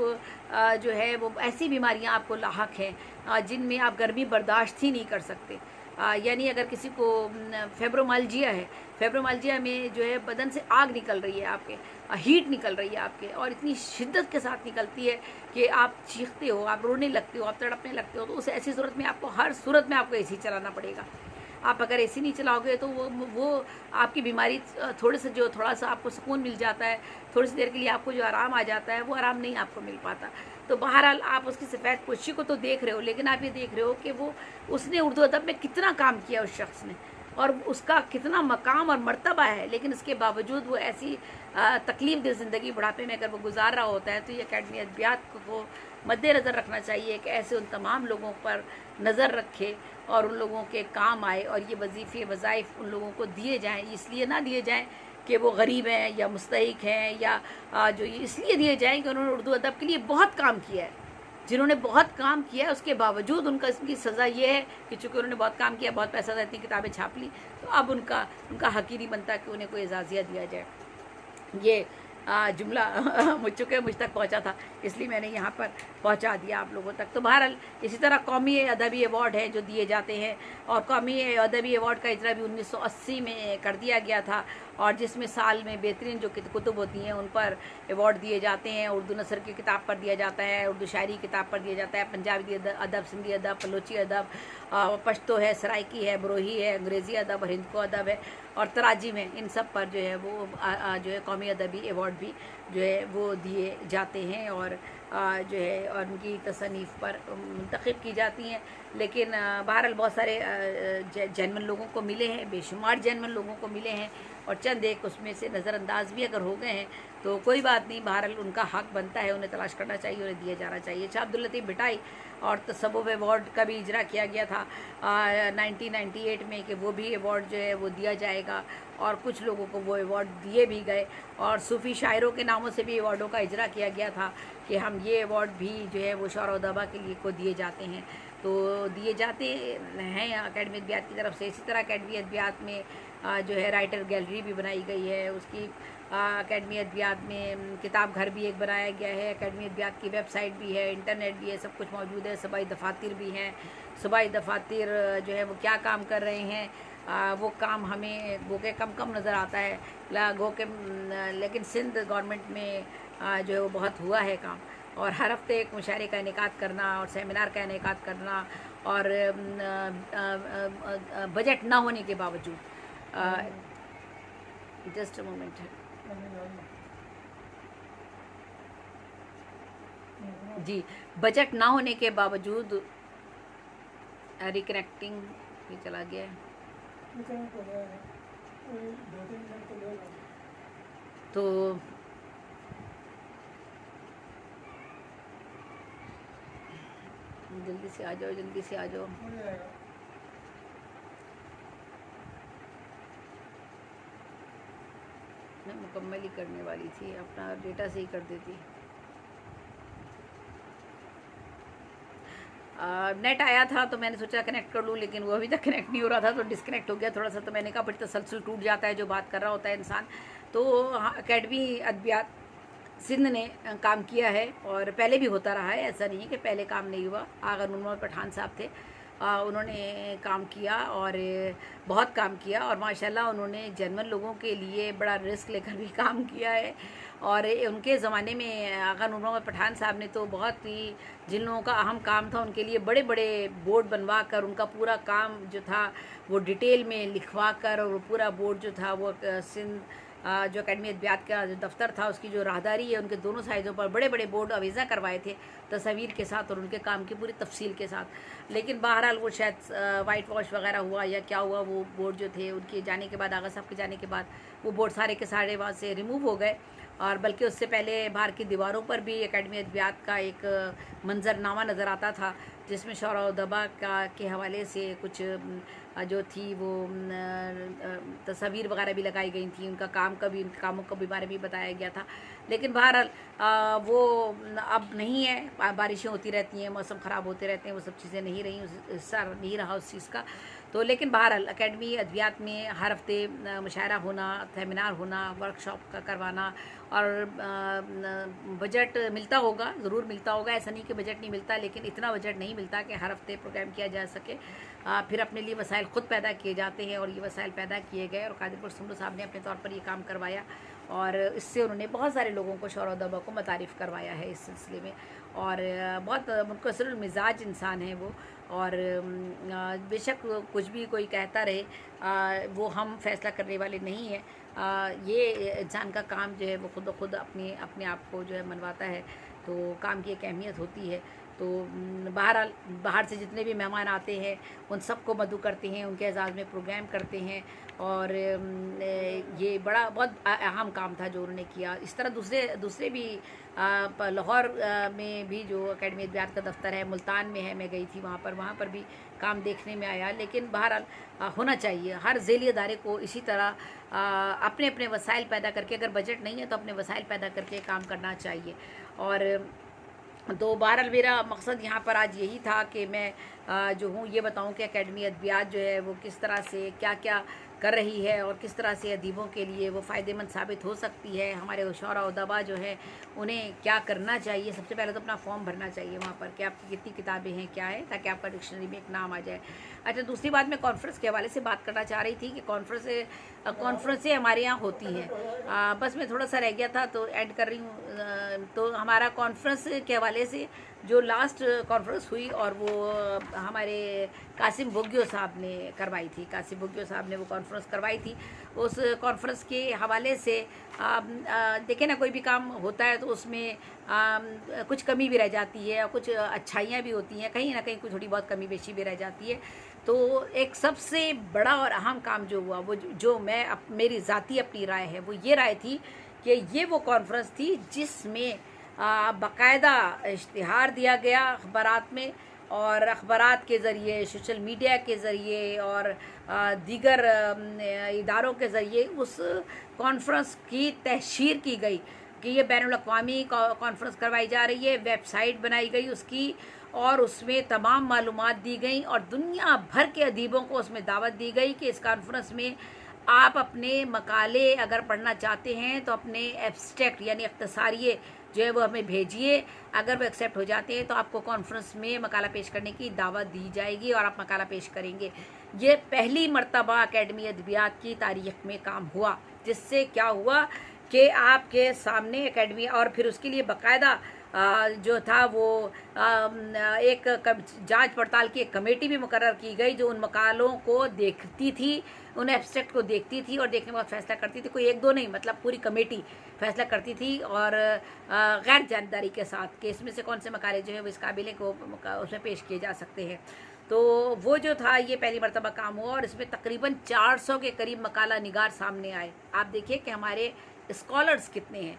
जो है वो ऐसी बीमारियां आपको लाहक हैं जिनमें आप गर्मी बर्दाश्त ही नहीं कर सकते, यानी अगर किसी को फेब्रोमाइल्जिया है, फेब्रोमाइल्जिया में जो है बदन से आग निकल रही है, आपके हीट निकल रही है आपके, और इतनी शिद्दत के साथ निकलती है कि आप चीखते हो, आप रोने लगते हो, आप तड़पने लगते हो, तो उस ऐसी सूरत में आपको हर सूरत में आपको एसी चलाना पड़ेगा। आप अगर एसी नहीं चलाओगे तो वो आपकी बीमारी थोड़ा सा आपको सुकून मिल जाता है, थोड़ी सी देर के लिए आपको जो आराम आ जाता है वो आराम नहीं आपको मिल पाता। तो बहरहाल आप उसकी सफ़ेद पोशी को तो देख रहे हो, लेकिन आप ये देख रहे हो कि वो उसने उर्दू अदब में कितना काम किया उस शख्स ने, और उसका कितना मकाम और मर्तबा है। लेकिन इसके बावजूद वो ऐसी तकलीफ दे ज़िंदगी बुढ़ापे में अगर वो गुजार रहा होता है, तो ये अकादमी अदबियात को मद्देनज़र रखना चाहिए कि ऐसे उन तमाम लोगों पर नज़र रखे और उन लोगों के काम आए, और ये वजीफ़े वज़ाइफ उन लोगों को दिए जाएँ। इसलिए ना दिए जाएँ कि वो गरीब हैं या मुस्तहिक हैं, या जो इसलिए दिए जाएँ कि उन्होंने उर्दू अदब के लिए बहुत काम किया है। जिन्होंने बहुत काम किया है उसके बावजूद उनकी सज़ा ये है कि चूँकि उन्होंने बहुत काम किया, बहुत पैसा था, इतनी किताबें छाप ली, तो अब उनका हक़ ही नहीं बनता कि उन्हें कोई एजाज़िया दिया जाए। ये जुमला मुझ तक पहुंचा था, इसलिए मैंने यहाँ पर पहुंचा दिया आप लोगों तक। तो बहरहाल इसी तरह कौमी अदबी अवार्ड है जो दिए जाते हैं, और कौमी अदबी अवार्ड का इजरा भी 1980 में कर दिया गया था, और जिसमें साल में बेहतरीन जो कुतुब होती हैं उन पर अवार्ड दिए जाते हैं। उर्दू नसर की किताब पर दिया जाता है, उर्दू शायरी किताब पर दिया जाता है, पंजाबी अदब, सिंधी अदब, बलोची अदब, पश्तो है, सराइकी है, बरोही है, अंग्रेज़ी अदब और हिंदको अदब है, और तराजिम है। इन सब पर जो है वो जो है कौमी अदबी अवार्ड भी जो है वो दिए जाते हैं, और जो है और उनकी तसनीफ़ पर मुंतखब की जाती हैं। लेकिन बहरहाल बहुत सारे जैनमन लोगों को मिले हैं, बेशुमार जैनमन लोगों को मिले हैं, और चंद एक उसमें से नज़रअंदाज भी अगर हो गए हैं तो कोई बात नहीं, बहरहाल उनका हक़ बनता है, उन्हें तलाश करना चाहिए, उन्हें दिया जाना चाहिए। शाह अब्दुल लतीफ़ भिटाई और तसव्वुफ़ अवार्ड का भी इजरा किया गया था 1998 में कि वो भी अवार्ड जो है वो दिया जाएगा, और कुछ लोगों को वो अवार्ड दिए भी गए, और सूफ़ी शायरों के नामों से भी अवार्डों का इजरा किया गया था कि हम ये अवार्ड भी जो है वो शौरा अदबा के लिए को दिए जाते हैं, तो दिए जाते हैं अकादमी अदबियात की तरफ से। इसी तरह अकादमी अदबियात में जो है राइटर गैलरी भी बनाई गई है, उसकी अकादमी अदबियात में किताब घर भी एक बनाया गया है, अकादमी अदबियात की वेबसाइट भी है, इंटरनेट भी है, सब कुछ मौजूद है। सूबाई दफातर भी हैं, सूबाई दफातर जो है वो क्या काम कर रहे हैं, वो काम हमें गो के कम नज़र आता है, लेकिन सिंध गवर्नमेंट में जो है वो बहुत हुआ है काम, और हर हफ्ते एक मुशायरे का इनेकाद करना और सेमिनार का इनेकाद करना, और बजट ना होने के बावजूद जस्ट अ मोमेंट जी, बजट ना होने के बावजूद रिकनेक्टिंग भी चला गया है, तो जल्दी से आ जाओ, जल्दी से आ जाओ। मैं मुकम्मल ही करने वाली थी, अपना डेटा से ही कर देती। नेट आया था तो मैंने सोचा कनेक्ट कर लूँ, लेकिन वो अभी तक कनेक्ट नहीं हो रहा था, तो डिस्कनेक्ट हो गया थोड़ा सा। तो मैंने कहा फिर तसलसल टूट जाता है जो बात कर रहा होता है इंसान। तो अकादमी अदबियात सिंध ने काम किया है, और पहले भी होता रहा है, ऐसा नहीं है कि पहले काम नहीं हुआ। आगा नूर मोहम्मद पठान साहब थे, उन्होंने काम किया और बहुत काम किया, और माशाल्लाह उन्होंने जर्मन लोगों के लिए बड़ा रिस्क लेकर भी काम किया है। और उनके ज़माने में आगा नूर मोहम्मद पठान साहब ने तो बहुत ही, जिन लोगों का अहम काम था उनके लिए बड़े बड़े बोर्ड बनवा कर उनका पूरा काम जो था वो डिटेल में लिखवा कर, और वो पूरा बोर्ड जो था वो सिंध जो अकेडमी अदबियात का जो दफ्तर था उसकी जो राहदारी है उनके दोनों साइज़ों पर बड़े बड़े बोर्ड अवेज़ा करवाए थे तस्वीर के साथ और उनके काम की पूरी तफसील के साथ। लेकिन बहरहाल वो शायद वाइट वॉश वगैरह हुआ या क्या हुआ, वो बोर्ड जो थे उनके जाने के बाद, आगा साहब के जाने के बाद वो बोर्ड सारे के सारे वहाँ से रिमूव हो गए। और बल्कि उससे पहले बाहर की दीवारों पर भी अकेडमी अदबियात का एक मंजरनामा नज़र आता था जिसमें शौरा उदबा का के हवाले से कुछ जो थी वो तस्वीर वगैरह भी लगाई गई थी, उनका काम का भी, उनके कामों के बारे में बताया गया था। लेकिन बहरहाल वो अब नहीं है, बारिशें होती रहती हैं, मौसम ख़राब होते रहते हैं, वो सब चीज़ें नहीं रही, हिस्सा नहीं रहा उस चीज़ का। तो लेकिन बहरहाल अकेडमी अदबियात में हर हफ्ते मुशायरा होना, सेमिनार होना, वर्कशॉप का करवाना, और बजट मिलता होगा, ज़रूर मिलता होगा, ऐसा नहीं कि बजट नहीं मिलता, लेकिन इतना बजट नहीं मिलता कि हर हफ्ते प्रोग्राम किया जा सके। फिर अपने लिए वसाइल ख़ुद पैदा किए जाते हैं, और ये वसाइल पैदा किए गए और कादिरपुर सुमरू साहब ने अपने तौर पर ये काम करवाया, और इससे उन्होंने बहुत सारे लोगों को शौरा उदबा को मुतारिफ़ करवाया है इस सिलसिले में। और बहुत मुनकसरुल मिजाज इंसान है वो, और बेशक कुछ भी कोई कहता रहे, वो हम फैसला करने वाले नहीं हैं। ये इंसान का काम जो है वो खुद ब खुद अपने आप को जो है मनवाता है, तो काम की एक अहमियत होती है। तो बहरहाल बाहर से जितने भी मेहमान आते हैं उन सबको मदऊ करते हैं, उनके एजाज़ में प्रोग्राम करते हैं, और ये बड़ा बहुत अहम काम था जो उन्होंने किया। इस तरह दूसरे भी लाहौर में भी जो अकेडमी अदबियात का दफ्तर है, मुल्तान में है, मैं गई थी वहाँ पर भी काम देखने में आया। लेकिन बहरहाल होना चाहिए हर ज़ेली अदारे को इसी तरह अपने अपने वसाइल पैदा करके, अगर बजट नहीं है तो अपने वसाइल पैदा करके काम करना चाहिए। और तो बहरहाल मेरा मकसद यहाँ पर आज यही था कि मैं जो हूँ ये बताऊँ कि अकेडमी अदबियात जो है वो किस तरह से क्या क्या कर रही है, और किस तरह से अदीबों के लिए वो फ़ायदेमंद साबित हो सकती है। हमारे शौरा उदबा जो है उन्हें क्या करना चाहिए, सबसे पहले तो अपना फॉर्म भरना चाहिए वहाँ पर कि आपकी कितनी किताबें हैं, क्या है, ताकि आपका डिक्शनरी में एक नाम आ जाए। अच्छा, दूसरी बात मैं कॉन्फ्रेंस के हवाले से बात करना चाह रही थी कि कॉन्फ्रेंसें हमारे यहाँ होती हैं। बस मैं थोड़ा सा रह गया था तो ऐड कर रही हूँ। तो हमारा कॉन्फ्रेंस के हवाले से जो लास्ट कॉन्फ्रेंस हुई, और वो हमारे कासिम बुग्यो साहब ने करवाई थी, कासिम बुग्यो साहब ने वो कॉन्फ्रेंस करवाई थी। उस कॉन्फ्रेंस के हवाले से देखें ना, कोई भी काम होता है तो उसमें कुछ कमी भी रह जाती है और कुछ अच्छाइयाँ भी होती हैं, कहीं ना कहीं कुछ थोड़ी बहुत कमी बेशी भी रह जाती है। तो एक सबसे बड़ा और अहम काम जो हुआ, वो जो मेरी ज़ाती अपनी राय है, वो ये राय थी कि ये वो कॉन्फ्रेंस थी जिसमें बाकायदा इश्तिहार दिया गया अखबारात में, और अखबारात के ज़रिए, सोशल मीडिया के ज़रिए और दीगर इदारों के ज़रिए उस कॉन्फ्रेंस की तहशीर की गई कि ये बैनुल-अक़वामी कॉन्फ्रेंस करवाई जा रही है। वेबसाइट बनाई गई उसकी, और उसमें तमाम मालूमात दी गई, और दुनिया भर के अदीबों को उसमें दावत दी गई कि इस कॉन्फ्रेंस में आप अपने मकाले अगर पढ़ना चाहते हैं तो अपने एब्स्ट्रैक्ट यानी इख्तिसारिये जो है वो हमें भेजिए। अगर वो एक्सेप्ट हो जाते हैं तो आपको कॉन्फ्रेंस में मकाला पेश करने की दावत दी जाएगी और आप मकाला पेश करेंगे। ये पहली मर्तबा अकेडमी अदबियात की तारीख़ में काम हुआ, जिससे क्या हुआ कि आपके सामने अकेडमी, और फिर उसके लिए बाकायदा जो था वो एक जांच पड़ताल की एक कमेटी भी मुकर्रर की गई जो उन मकालों को देखती थी, उन एब्स्ट्रैक्ट को देखती थी और देखने के बाद फैसला करती थी। कोई एक दो नहीं, मतलब पूरी कमेटी फैसला करती थी, और गैर जानकारी के साथ कि इसमें से कौन से मकाले जो है वो इस काबिल को उसमें पेश किए जा सकते हैं। तो वो जो था ये पहली मरतबा काम हुआ, और इसमें तकरीबन 400 के करीब मकाला निगार सामने आए। आप देखिए कि हमारे स्कॉलर्स कितने हैं,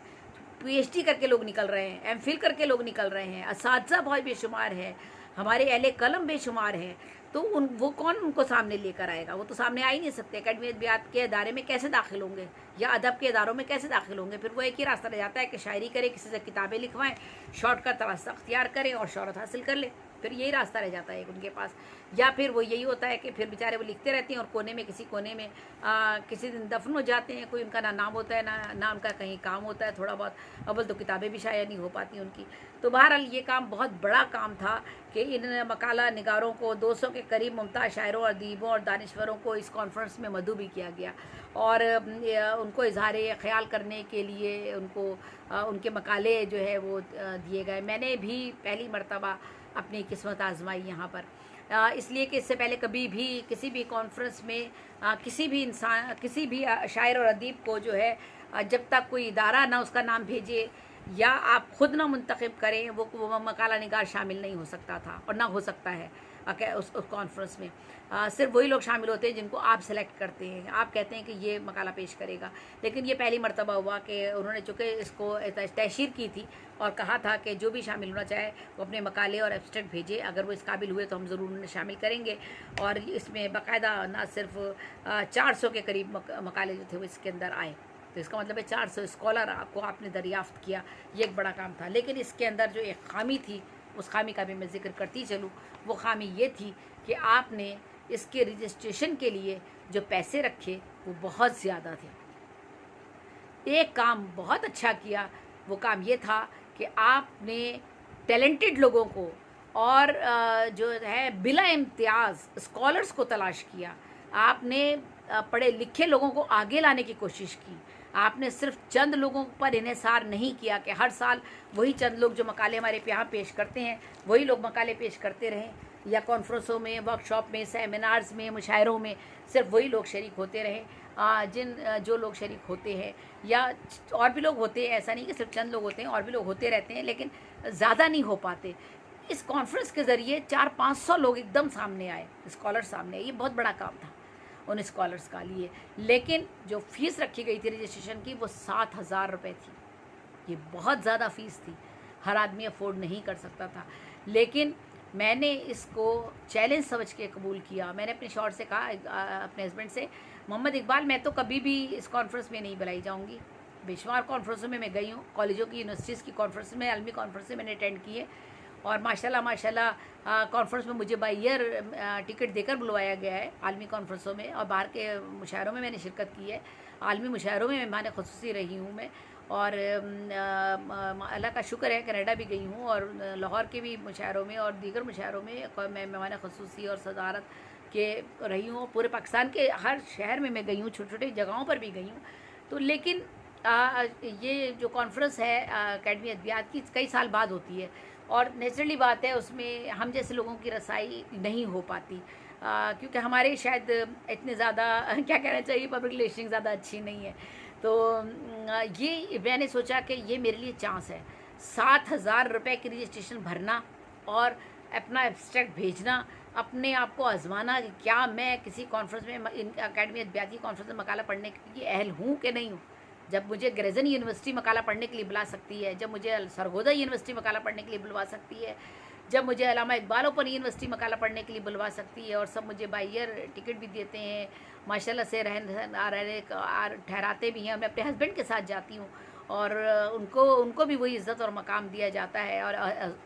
पीएचडी करके लोग निकल रहे हैं, एमफिल करके लोग निकल रहे हैं, असातिज़ा बहुत बेशुमार है, हमारे अहले कलम बेशुमार हैं। तो वो कौन उनको सामने लेकर आएगा? वो तो सामने आ ही नहीं सकते। अकेडमी अदबियात के अदारे में कैसे दाखिल होंगे, या अदब के इदारों में कैसे दाखिल होंगे? फिर वो एक ही रास्ता रह जाता है कि शायरी करें, किसी से किताबें लिखवाएं, शॉर्टकट रास्ता अख्तियार करें और शोहरत हासिल कर लें। फिर यही रास्ता रह जाता है एक उनके पास। या फिर वो यही होता है कि फिर बेचारे वो लिखते रहते हैं और कोने में, किसी कोने में किसी दिन दफन हो जाते हैं। कोई उनका ना नाम होता है ना उनका कहीं काम होता है थोड़ा बहुत। अव्वल तो किताबें भी शायद नहीं हो पाती उनकी। तो बहरहाल ये काम बहुत बड़ा काम था कि इन मकाला निगारों को, 200 के करीब मुमताज़ शायरों और अदीबों और दानिश्वरों को इस कॉन्फ्रेंस में मदऊ भी किया गया और उनको इजहार ख्याल करने के लिए उनको उनके मकाले जो है वो दिए गए। मैंने भी पहली मर्तबा अपनी किस्मत आजमाई यहाँ पर, इसलिए कि इससे पहले कभी भी किसी भी कॉन्फ्रेंस में किसी भी इंसान, किसी भी शायर और अदीब को जो है जब तक कोई इदारा ना उसका नाम भेजे या आप खुद ना मुंतखब करें, वो मकाला निगार शामिल नहीं हो सकता था और ना हो सकता है उस कॉन्फ्रेंस में। सिर्फ वही लोग शामिल होते हैं जिनको आप सेलेक्ट करते हैं, आप कहते हैं कि ये मकाला पेश करेगा। लेकिन ये पहली मर्तबा हुआ कि उन्होंने चूँकि इसको तहशीर की थी और कहा था कि जो भी शामिल होना चाहे वो अपने मकाले और एब्स्ट्रैक्ट भेजे, अगर वो इस काबिल हुए तो हम ज़रूर उन्हें शामिल करेंगे। और इसमें बाकायदा ना सिर्फ 400 के करीब मकाले जो थे वो इसके अंदर आए। तो इसका मतलब है 400 स्कॉलर आपको आपने दरियाफ्त किया, ये एक बड़ा काम था। लेकिन इसके अंदर जो एक खामी थी, उस खामी का भी मैं जिक्र करती चलूँ। वो खामी ये थी कि आपने इसके रजिस्ट्रेशन के लिए जो पैसे रखे वो बहुत ज़्यादा थे। एक काम बहुत अच्छा किया, वो काम ये था कि आपने टैलेंटेड लोगों को और जो है बिला इम्तियाज़ स्कॉलर्स को तलाश किया। आपने पढ़े लिखे लोगों को आगे लाने की कोशिश की। आपने सिर्फ चंद लोगों पर इन्हिसार नहीं किया कि हर साल वही चंद लोग जो मकाले हमारे यहाँ पेश करते हैं वही लोग मकाले पेश करते रहें, या कॉन्फ्रेंसों में, वर्कशॉप में, सेमिनार्स में, मुशायरों में सिर्फ वही लोग शरीक होते रहें। जो लोग शरीक होते हैं या और भी लोग होते हैं, ऐसा नहीं कि सिर्फ चंद लोग होते हैं, और भी लोग होते रहते हैं, लेकिन ज़्यादा नहीं हो पाते। इस कॉन्फ्रेंस के ज़रिए 400-500 लोग एकदम सामने आए, स्कॉलर सामने आए। ये बहुत बड़ा काम था उन स्कॉलर्स का लिए। लेकिन जो फ़ीस रखी गई थी रजिस्ट्रेशन की वो 7,000 रुपये थी। ये बहुत ज़्यादा फ़ीस थी, हर आदमी अफोर्ड नहीं कर सकता था। लेकिन मैंने इसको चैलेंज समझ के कबूल किया। मैंने अपने शौहर से कहा, अपने हस्बैंड से, मोहम्मद इकबाल, मैं तो कभी भी इस कॉन्फ्रेंस में नहीं बुलाई जाऊँगी। बेशुमार कॉन्फ्रेंसों में मैं गई हूँ, कॉलेजों की, यूनिवर्सिटीज़ की कॉन्फ्रेंस में, आलमी कॉन्फ्रेंस में मैंने अटेंड किए और माशाल्लाह कॉन्फ्रेंस में मुझे बाय ईयर टिकट देकर बुलवाया गया है आलमी कॉन्फ्रेंसों में, और बाहर के मुशायरों में मैंने शिरकत की है। आलमी मुशायरों में मेहमान खुसूसी रही हूँ मैं, और अल्लाह का शुक्र है कनाडा भी गई हूँ और लाहौर के भी मुशायरों में और दीगर मुशायरों में मैं मेहमान खुसूसी और सदारत के रही हूँ। पूरे पाकिस्तान के हर शहर में मैं गई हूँ, छोटी छोटी जगहों पर भी गई हूँ। तो लेकिन ये जो कॉन्फ्रेंस है अकेडमी अदबियात की कई साल बाद होती है और नेचुरली बात है उसमें हम जैसे लोगों की रसाई नहीं हो पाती, क्योंकि हमारे शायद इतने ज़्यादा क्या कहना चाहिए, पब्लिक रिलेशन ज़्यादा अच्छी नहीं है। तो ये मैंने सोचा कि ये मेरे लिए चांस है, 7,000 रुपये की रजिस्ट्रेशन भरना और अपना एब्स्ट्रैक्ट भेजना, अपने आप को आजमाना कि क्या मैं किसी कॉन्फ्रेंस में, अकेडमी अदबियात की कॉन्फ्रेंस में मकाला पढ़ने की अहल हूँ कि नहीं हूँ। जब मुझे ग्रेजन यूनिवर्सिटी मकाला पढ़ने के लिए बुला सकती है, जब मुझे सरगोदा यूनिवर्सिटी मकाला पढ़ने के लिए बुलवा सकती है, जब मुझे अल्लामा इकबाल ओपन यूनिवर्सिटी मकाला पढ़ने के लिए बुलवा सकती है, और सब मुझे बाय ईयर टिकट भी देते हैं, माशाल्लाह से रहने ठहराते भी हैं। मैं अपने हस्बैंड के साथ जाती हूँ और उनको भी वही इज़्ज़त और मकाम दिया जाता है और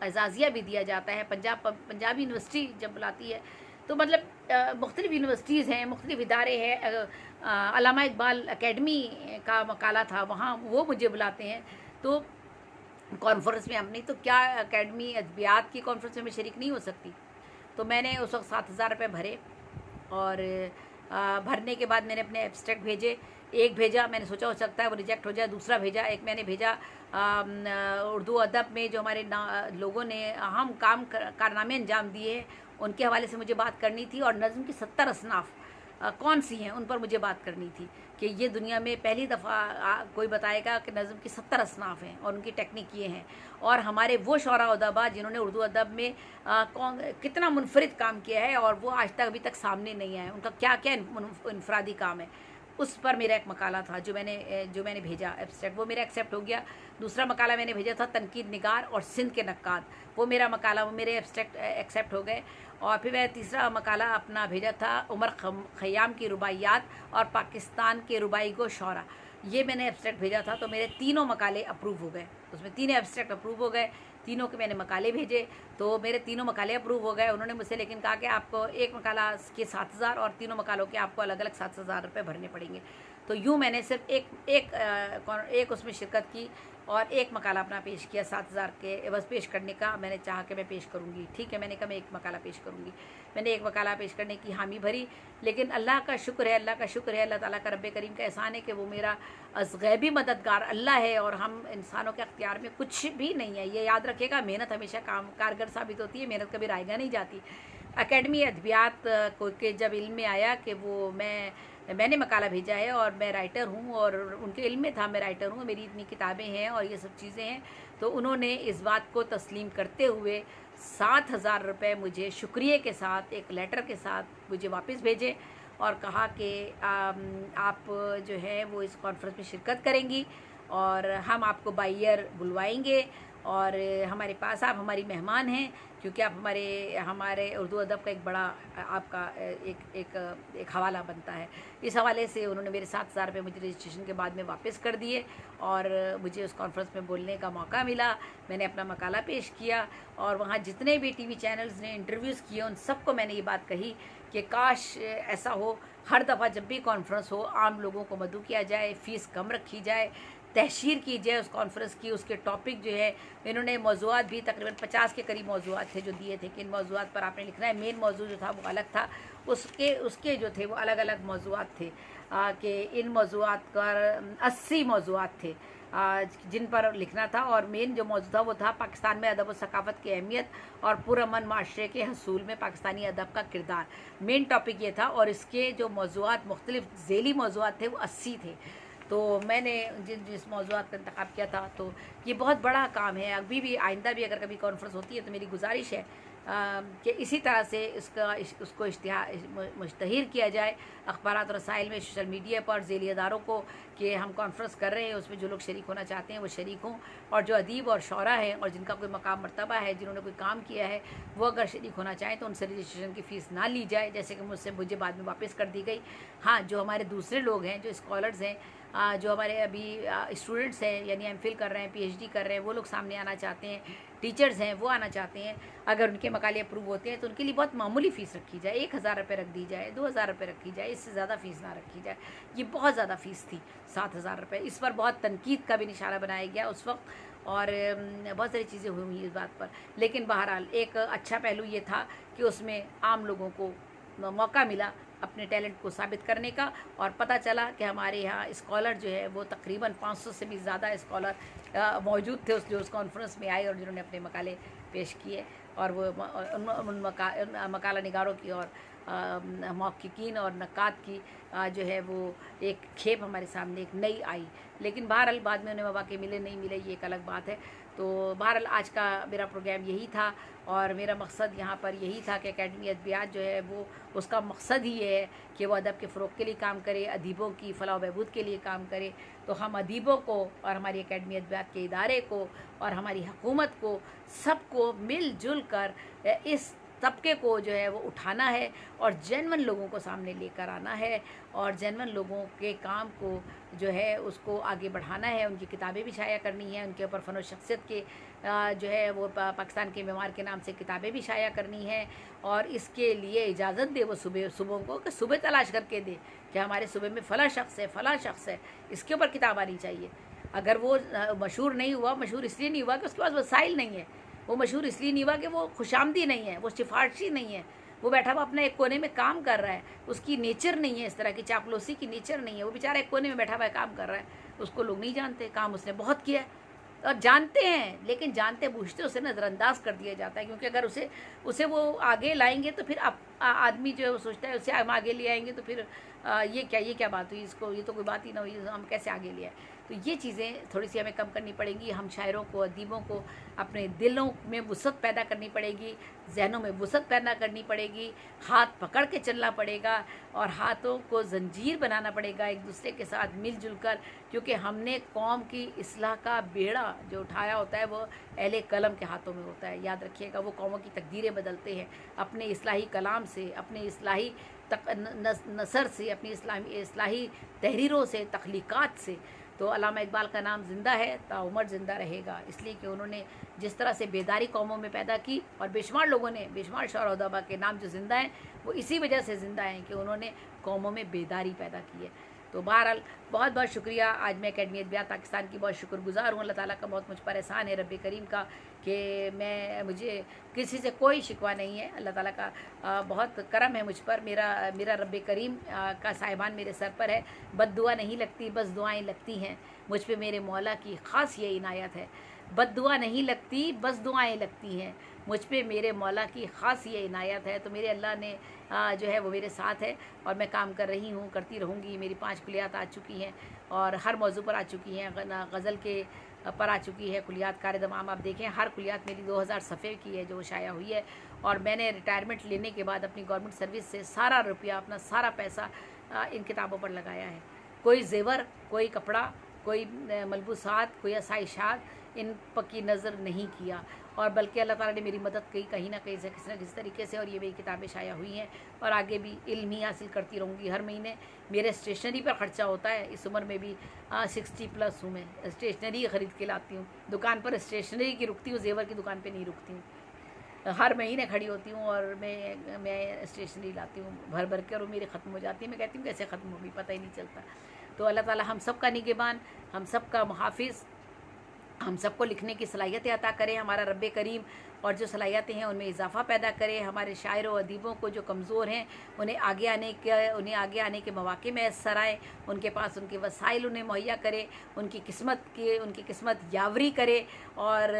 एजाज़िया भी दिया जाता है। पंजाब यूनिवर्सिटी जब बुलाती है तो मतलब मुख्तलिफ़ यूनिवर्सिटीज़ हैं, मुख्तलिफ़ इदारे हैं। अल्लामा इकबाल अकेडमी का मकाला था, वहाँ वो मुझे बुलाते हैं। तो कॉन्फ्रेंस में हम नहीं, तो क्या अकेडमी अदबियात की कॉन्फ्रेंस में मैं शरीक नहीं हो सकती? तो मैंने उस वक्त 7,000 रुपये भरे और भरने के बाद मैंने अपने एब्स्ट्रैक्ट भेजे। एक भेजा, मैंने सोचा हो सकता है वो रिजेक्ट हो जाए, दूसरा भेजा। एक मैंने भेजा उर्दू अदब में जो हमारे लोगों ने अहम कारनामे अंजाम दिए हैं उनके हवाले से मुझे बात करनी थी, और नज़्म की 70 असनाफ़ कौन सी हैं उन पर मुझे बात करनी थी कि ये दुनिया में पहली दफ़ा कोई बताएगा कि नज़्म की 70 असनाफ़ हैं और उनकी टेक्निक ये हैं। और हमारे वो शौरा अदबा जिन्होंने उर्दू अदब में कितना मुनफरिद काम किया है और वो आज तक अभी तक सामने नहीं आए, उनका क्या क्या इनफरादी काम है, उस पर मेरा एक मकाला था जो मैंने भेजा एब्स्ट्रैक्ट, वो मेरा एक्सेप्ट हो गया। दूसरा मकाला मैंने भेजा था तनकीद निगार और सिंध के नक्काद, वो मेरे एब्स्ट्रैक्ट एक्सेप्ट हो गए। और फिर मैं तीसरा मकाला अपना भेजा था उमर खयाम की रुबाइयात और पाकिस्तान के रुबाई गो शौरा, ये मैंने एब्स्ट्रैक्ट भेजा था, तो मेरे तीनों मकाले अप्रूव हो गए। उसमें तीनों एब्स्ट्रैक्ट अप्रूव हो गए, तीनों के मैंने मकाले भेजे, तो मेरे तीनों मकाले अप्रूव हो गए। उन्होंने मुझसे लेकिन कहा कि आपको एक मकाला के 7,000 और तीनों मकालों के आपको अलग अलग 7,000 रुपये भरने पड़ेंगे। तो यूँ मैंने सिर्फ एक उसमें शिरकत की और एक मकाला अपना पेश किया 7,000 के बस पेश करने का। मैंने चाहा कि मैं पेश करूँगी, ठीक है, मैंने कहा मैं एक मकाला पेश करूँगी। मैंने एक मकाला पेश करने की हामी भरी, लेकिन अल्लाह का शुक्र है, अल्लाह का शुक्र है, अल्लाह ताला का रब्बे करीम का एहसान है कि वो मेरा गैबी मददगार अल्लाह है, और हम इंसानों के अख्तियार में कुछ भी नहीं है। ये याद रखिएगा, मेहनत हमेशा कारगर साबित होती है, मेहनत कभी रायगा नहीं जाती। अकेडमी अदबियात को के जब इल्म में आया कि वो मैंने मकाला भेजा है और मैं राइटर हूँ, और उनके इल्म में था मैं राइटर हूँ, मेरी इतनी किताबें हैं और ये सब चीज़ें हैं, तो उन्होंने इस बात को तस्लीम करते हुए 7,000 रुपये मुझे शुक्रिया के साथ एक लेटर के साथ मुझे वापस भेजे और कहा कि आप जो है वो इस कॉन्फ्रेंस में शिरकत करेंगी और हम आपको बाय ईयर बुलवाएंगे, और हमारे पास आप हमारी मेहमान हैं, क्योंकि आप हमारे उर्दू अदब का एक बड़ा आपका एक हवाला बनता है। इस हवाले से उन्होंने मेरे 7,000 रुपये मुझे रजिस्ट्रेशन के बाद में वापस कर दिए और मुझे उस कॉन्फ्रेंस में बोलने का मौका मिला। मैंने अपना मकाला पेश किया और वहाँ जितने भी टीवी चैनल्स ने इंटरव्यूज़ किए उन सबको मैंने ये बात कही कि काश ऐसा हो, हर दफ़ा जब भी कॉन्फ्रेंस हो आम लोगों को मदऊ किया जाए, फ़ीस कम रखी जाए, तहशीर की जाए उस कॉन्फ्रेंस की। उसके टॉपिक जो है, इन्होंने मौज़ूआत भी तकरीबन 50 के करीब मौज़ूआत थे जो दिए थे कि इन मौज़ूआत पर आपने लिखना है। मेन मौजू जो था वो अलग था, उसके जो थे वो अलग अलग मौज़ूआत थे कि इन मौज़ूआत पर 80 मौज़ूआत थे जिन पर लिखना था, और मेन जो मौजू था वो था पाकिस्तान में अदब व सकाफ़त की अहमियत और पुरअमन माशरे के हसूल में पाकिस्तानी अदब का किरदार। मेन टॉपिक ये था, और इसके जो मौज़ूआत मुख्तलिफ झेली मौज़ूआत थे वो 80 थे। तो मैंने जिस मौज़ूआत का इंतखाब किया था, तो ये बहुत बड़ा काम है। अभी भी आइंदा भी अगर कभी कॉन्फ्रेंस होती है तो मेरी गुजारिश है कि इसी तरह से उसको मुश्तहिर किया जाए अखबारात और रसाइल में, सोशल मीडिया पर ज़ेली अदारों को कि हम कॉन्फ्रेंस कर रहे हैं, उसमें जो लोग शरीक होना चाहते हैं वो शरीक हों, और जो अदीब और शौरा हैं और जिनका कोई मकाम मर्तबा है, जिन्होंने कोई काम किया है, वो अगर शरीक होना चाहें तो उनसे रजिस्ट्रेशन की फ़ीस ना ली जाए, जैसे कि मुझे बाद में वापस कर दी गई। हाँ, जो हमारे दूसरे लोग हैं, जो स्कॉलर्स हैं, जो हमारे अभी स्टूडेंट्स हैं, यानी एमफिल कर रहे हैं, पीएचडी कर रहे हैं, वो लोग सामने आना चाहते हैं, टीचर्स हैं वो आना चाहते हैं, अगर उनके मकाले अप्रूव होते हैं तो उनके लिए बहुत मामूली फ़ीस रखी जाए, 1,000 रुपये रख दी जाए, 2,000 रुपये रखी जाए, इससे ज़्यादा फ़ीस ना रखी जाए। ये बहुत ज़्यादा फ़ीस थी 7,000 रुपये। इस पर बहुत तनकीद का भी निशाना बनाया गया उस वक्त, और बहुत सारी चीज़ें हुई इस बात पर। लेकिन बहरहाल एक अच्छा पहलू ये था कि उसमें आम लोगों को मौका मिला अपने टैलेंट को साबित करने का, और पता चला कि हमारे यहाँ स्कॉलर जो है वो तकरीबन 500 से भी ज़्यादा स्कॉलर मौजूद थे उस कॉन्फ्रेंस में आए और जिन्होंने अपने मकाले पेश किए, और वो उन मकाला निगारों की और मौक़िक़ीन और नक्कात की जो है वो एक खेप हमारे सामने एक नई आई। लेकिन बहरहाल बाद में उन्हें मौके मिले नहीं मिले ये एक अलग बात है। तो बहरहाल आज का मेरा प्रोग्राम यही था, और मेरा मकसद यहाँ पर यही था कि अकेडमी अदबियात जो है वो उसका मकसद ही ये है कि वो अदब के फ़रोग़ के लिए काम करे, अदीबों की फ़लाह व बहबूद के लिए काम करे। तो हम अदीबों को और हमारी अकेडमी अदबियात के इदारे को और हमारी हुकूमत को सबको मिलजुल कर इस तबके को जो है वो उठाना है और जेन्युइन लोगों को सामने लेकर आना है, और जेन्युइन लोगों के काम को जो है उसको आगे बढ़ाना है। उनकी किताबें भी शाया करनी है, उनके ऊपर फ़न और शख्सियत के जो है वो पाकिस्तान के मेमार के नाम से किताबें भी शाया करनी है, और इसके लिए इजाज़त दे वो सुबह को कि सुबह तलाश करके दे कि हमारे सुबह में फ़लाँ शख्स है, फ़लाँ शख्स है, इसके ऊपर किताब आनी चाहिए। अगर वो मशहूर नहीं हुआ, मशहूर इसलिए नहीं हुआ कि उसके पास वसाइल नहीं है, वो मशहूर इसलिए नहीं हुआ कि वो खुशामदी नहीं है, वो सिफारशी नहीं है, वो बैठा हुआ अपने एक कोने में काम कर रहा है, उसकी नेचर नहीं है, इस तरह की चापलूसी की नेचर नहीं है, वो बेचारा एक कोने में बैठा हुआ काम कर रहा है, उसको लोग नहीं जानते। काम उसने बहुत किया है और जानते हैं, लेकिन जानते बूझते उसे नज़रअंदाज कर दिया जाता है, क्योंकि अगर उसे वो आगे लाएंगे तो फिर आदमी जो है वो सोचता है उसे हम आगे ले आएंगे तो फिर ये क्या बात हुई, इसको ये तो कोई बात ही ना हुई, हम कैसे आगे ले आए। तो ये चीज़ें थोड़ी सी हमें कम करनी पड़ेंगी। हम शायरों को, अदीबों को अपने दिलों में वुसअत पैदा करनी पड़ेगी, जहनों में वुसअत पैदा करनी पड़ेगी, हाथ पकड़ के चलना पड़ेगा और हाथों को जंजीर बनाना पड़ेगा एक दूसरे के साथ मिलजुल कर, क्योंकि हमने कौम की इस्लाह का बेड़ा जो उठाया होता है वो अहले कलम के हाथों में होता है। याद रखिएगा, वो कौमों की तकदीरें बदलते हैं अपने इस्लाही कलाम से, अपने इस्लाही नसर से, अपनी इस्लाही तहरीरों से, तख्लीक़ात से। तो अल्लामा इकबाल का नाम ज़िंदा है, ताउम्र ज़िंदा रहेगा, इसलिए कि उन्होंने जिस तरह से बेदारी कौमों में पैदा की, और बेशुमार लोगों ने, बेशुमार शौहरा उदबा के नाम जो ज़िंदा हैं वो इसी वजह से ज़िंदा हैं कि उन्होंने कौमों में बेदारी पैदा की है। तो बहरहाल बहुत बहुत शुक्रिया। आज मैं अकेडमी अदबियात पाकिस्तान की बहुत शुक्रगुज़ार हूँ। अल्लाह ताला का बहुत मुझ पर एहसान है, रब करीम का, कि मुझे किसी से कोई शिकवा नहीं है। अल्लाह ताला का बहुत करम है मुझ पर। मेरा रब करीम का साहिबान मेरे सर पर है। बद्दुआ नहीं लगती, बस दुआएं लगती हैं। मुझ पे मेरे मौला की ख़ास ये इनायत है। बद्दुआ नहीं लगती, बस दुआएं लगती हैं। मुझ पे मेरे मौला की ख़ास ये इनायत है। तो मेरे अल्लाह ने जो है वो मेरे साथ है, और मैं काम कर रही हूँ, करती रहूँगी। मेरी 5 कुलियात आ चुकी हैं, और हर मौजू पर आ चुकी हैं। गज़ल के पर आ चुकी है कुलियात। कार दमाम आप देखें, हर कुलियात मेरी 2000 सफ़े की है जो शाया हुई है। और मैंने रिटायरमेंट लेने के बाद अपनी गवर्नमेंट सर्विस से सारा रुपया, अपना सारा पैसा इन किताबों पर लगाया है। कोई जेवर, कोई कपड़ा, कोई मलबूसात, कोई आसाइशात इन पर की नज़र नहीं किया, और बल्कि अल्लाह ताला ने मेरी मदद की कहीं ना कहीं से, किसी न किसी तरीके से। और ये मेरी किताबें शाया हुई हैं, और आगे भी इल्म ही हासिल करती रहूँगी। हर महीने मेरे स्टेशनरी पर ख़र्चा होता है। इस उम्र में भी 60+ हूँ मैं, स्टेशनरी ख़रीद के लाती हूँ। दुकान पर स्टेशनरी की रुकती हूँ, जेवर की दुकान पर नहीं रुकती हूँ। हर महीने खड़ी होती हूँ, और मैं स्टेशनरी लाती हूँ भर भर के, और वो मेरी ख़त्म हो जाती है। मैं कहती हूँ कैसे ख़त्म होगी, पता ही नहीं चलता। तो अल्लाह ताला हम सब का निगहबान, हम सब का मुहाफ़िज़, हम सबको लिखने की सलाहियतें अता करें हमारा रब करीम, और जो सलाहियतें हैं उनमें इजाफ़ा पैदा करे। हमारे शायर व अदीबों को जो कमज़ोर हैं उन्हें आगे आने के मौक़े मैसर आए, उनके पास उनके वसाइल उन्हें मुहैया करे, उनकी किस्मत यावरी करे। और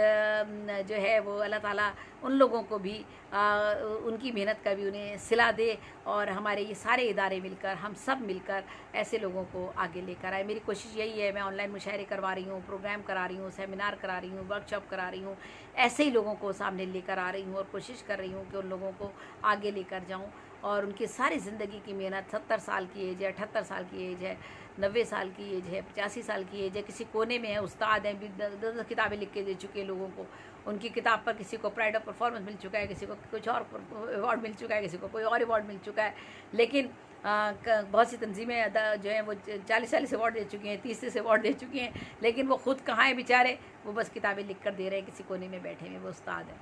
जो है वो अल्लाह ताला उन लोगों को भी उनकी मेहनत का भी उन्हें सिला दे। और हमारे ये सारे इदारे मिलकर, हम सब मिलकर ऐसे लोगों को आगे लेकर आए। मेरी कोशिश यही है। मैं ऑनलाइन मुशायरे करवा रही हूँ, प्रोग्राम करा रही हूँ, सेमिनार करा रही हूँ, वर्कशॉप करा रही हूँ, ऐसे ही लोगों को सामने लेकर आ रही हूँ, और कोशिश कर रही हूँ कि उन लोगों को आगे लेकर जाऊँ। और उनकी सारी ज़िंदगी की मेहनत, 70 साल की एज है, 78 साल की एज है, 90 साल की एज है, 85 साल की एज है, किसी कोने में है, उस्ताद हैं, 10 किताबें लिख के दे चुके हैं लोगों को। उनकी किताब पर किसी को प्राइड ऑफ परफॉर्मेंस मिल चुका है, किसी को कुछ और अवार्ड मिल चुका है, किसी को कोई और अवार्ड मिल चुका है। लेकिन बहुत सी तंजीमें जो हैं वो 40 अवार्ड दे चुकी हैं, 30 अवार्ड दे चुकी हैं, लेकिन वो खुद कहाँ हैं बेचारे, वो बस किताबें लिख कर दे रहे हैं, किसी कोने में बैठे हुए वो उस्ताद हैं।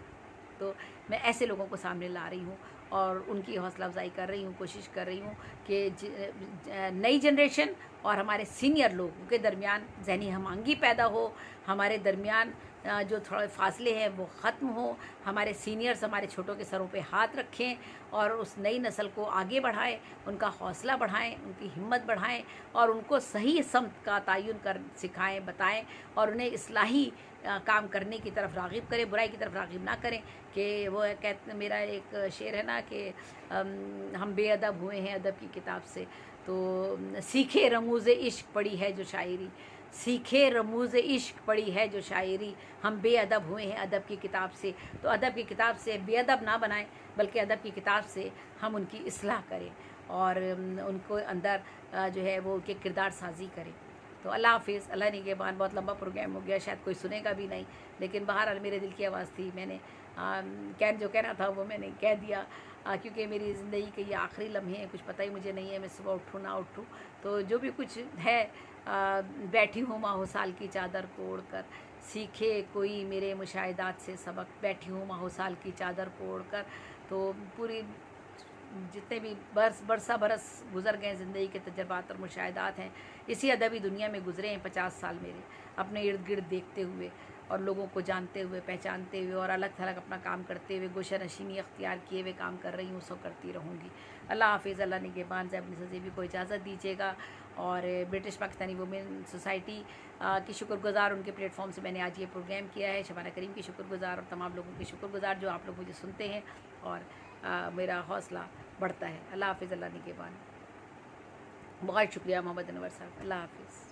तो मैं ऐसे लोगों को सामने ला रही हूँ, और उनकी हौसला अफजाई कर रही हूँ, कोशिश कर रही हूँ कि नई जनरेशन और हमारे सीनियर लोगों के दरमियान ज़हनी हमआहंगी पैदा हो, हमारे दरमियान जो थोड़े फासले हैं वो ख़त्म हो, हमारे सीनियर्स हमारे छोटों के सरों पे हाथ रखें, और उस नई नस्ल को आगे बढ़ाएं, उनका हौसला बढ़ाएं, उनकी हिम्मत बढ़ाएं, और उनको सही समत का तयन कर सिखाएं, बताएं, और उन्हें इस्लाही काम करने की तरफ राग़िब करें, बुराई की तरफ राग़िब ना करें। कि वो कहते, मेरा एक शेर है ना कि हम बेअदब हुए हैं अदब की किताब से, तो सीखे रमूज़ इश्क पड़ी है जो शायरी, सीखे रमूज़ इश्क पड़ी है जो शायरी, हम बेअदब हुए हैं अदब की किताब से। तो अदब की किताब से बेअदब ना बनाएं, बल्कि अदब की किताब से हम उनकी इस्लाह करें, और उनको अंदर जो है वो उनके किरदार साजी करें। तो अल्लाह हाफिज़, अल्लाह निगहबान। बहुत लंबा प्रोग्राम हो गया, शायद कोई सुनेगा भी नहीं, लेकिन बहरहाल मेरे दिल की आवाज़ थी, मैंने जो कहना था वो मैंने कह दिया। क्योंकि मेरी ज़िंदगी के ये आखिरी लम्हे हैं, कुछ पता ही मुझे नहीं है मैं सुबह उठूँ ना उठूँ। तो जो भी कुछ है, बैठी हूँ माहो साल की चादर को ओढ़ कर, सीखे कोई मेरे मुशाहिदात से सबक, बैठी हूँ माहो साल की चादर को ओढ़ कर। तो पूरी जितने भी बरस गुज़र गए ज़िंदगी के तजर्बात और मुशाहिदात हैं, इसी अदबी दुनिया में गुज़रे हैं 50 साल मेरे, अपने इर्द गिर्द देखते हुए, और लोगों को जानते हुए, पहचानते हुए, और अलग थलग अपना काम करते हुए, गोशा नशीनी अख्तियार किए हुए काम कर रही हूँ, सो करती रहूँगी। अल्लाह हाफिज़, अल्लाह निगहबान। ज़ैब सजीबी को इजाज़त दीजिएगा। और ब्रिटिश पाकिस्तानी वुमेन सोसाइटी की शुक्रगुज़ार, उनके प्लेटफॉर्म से मैंने आज ये प्रोग्राम किया है। शबाना करीम की शुक्रगुज़ार, और तमाम लोगों की शुक्रगुज़ार जो आप लोग मुझे सुनते हैं, और मेरा हौसला बढ़ता है। अल्लाह हाफिज़, अल्लाह निगहबान। बहुत शुक्रिया मोहम्मद अनवर साहब। अल्लाह हाफिज़।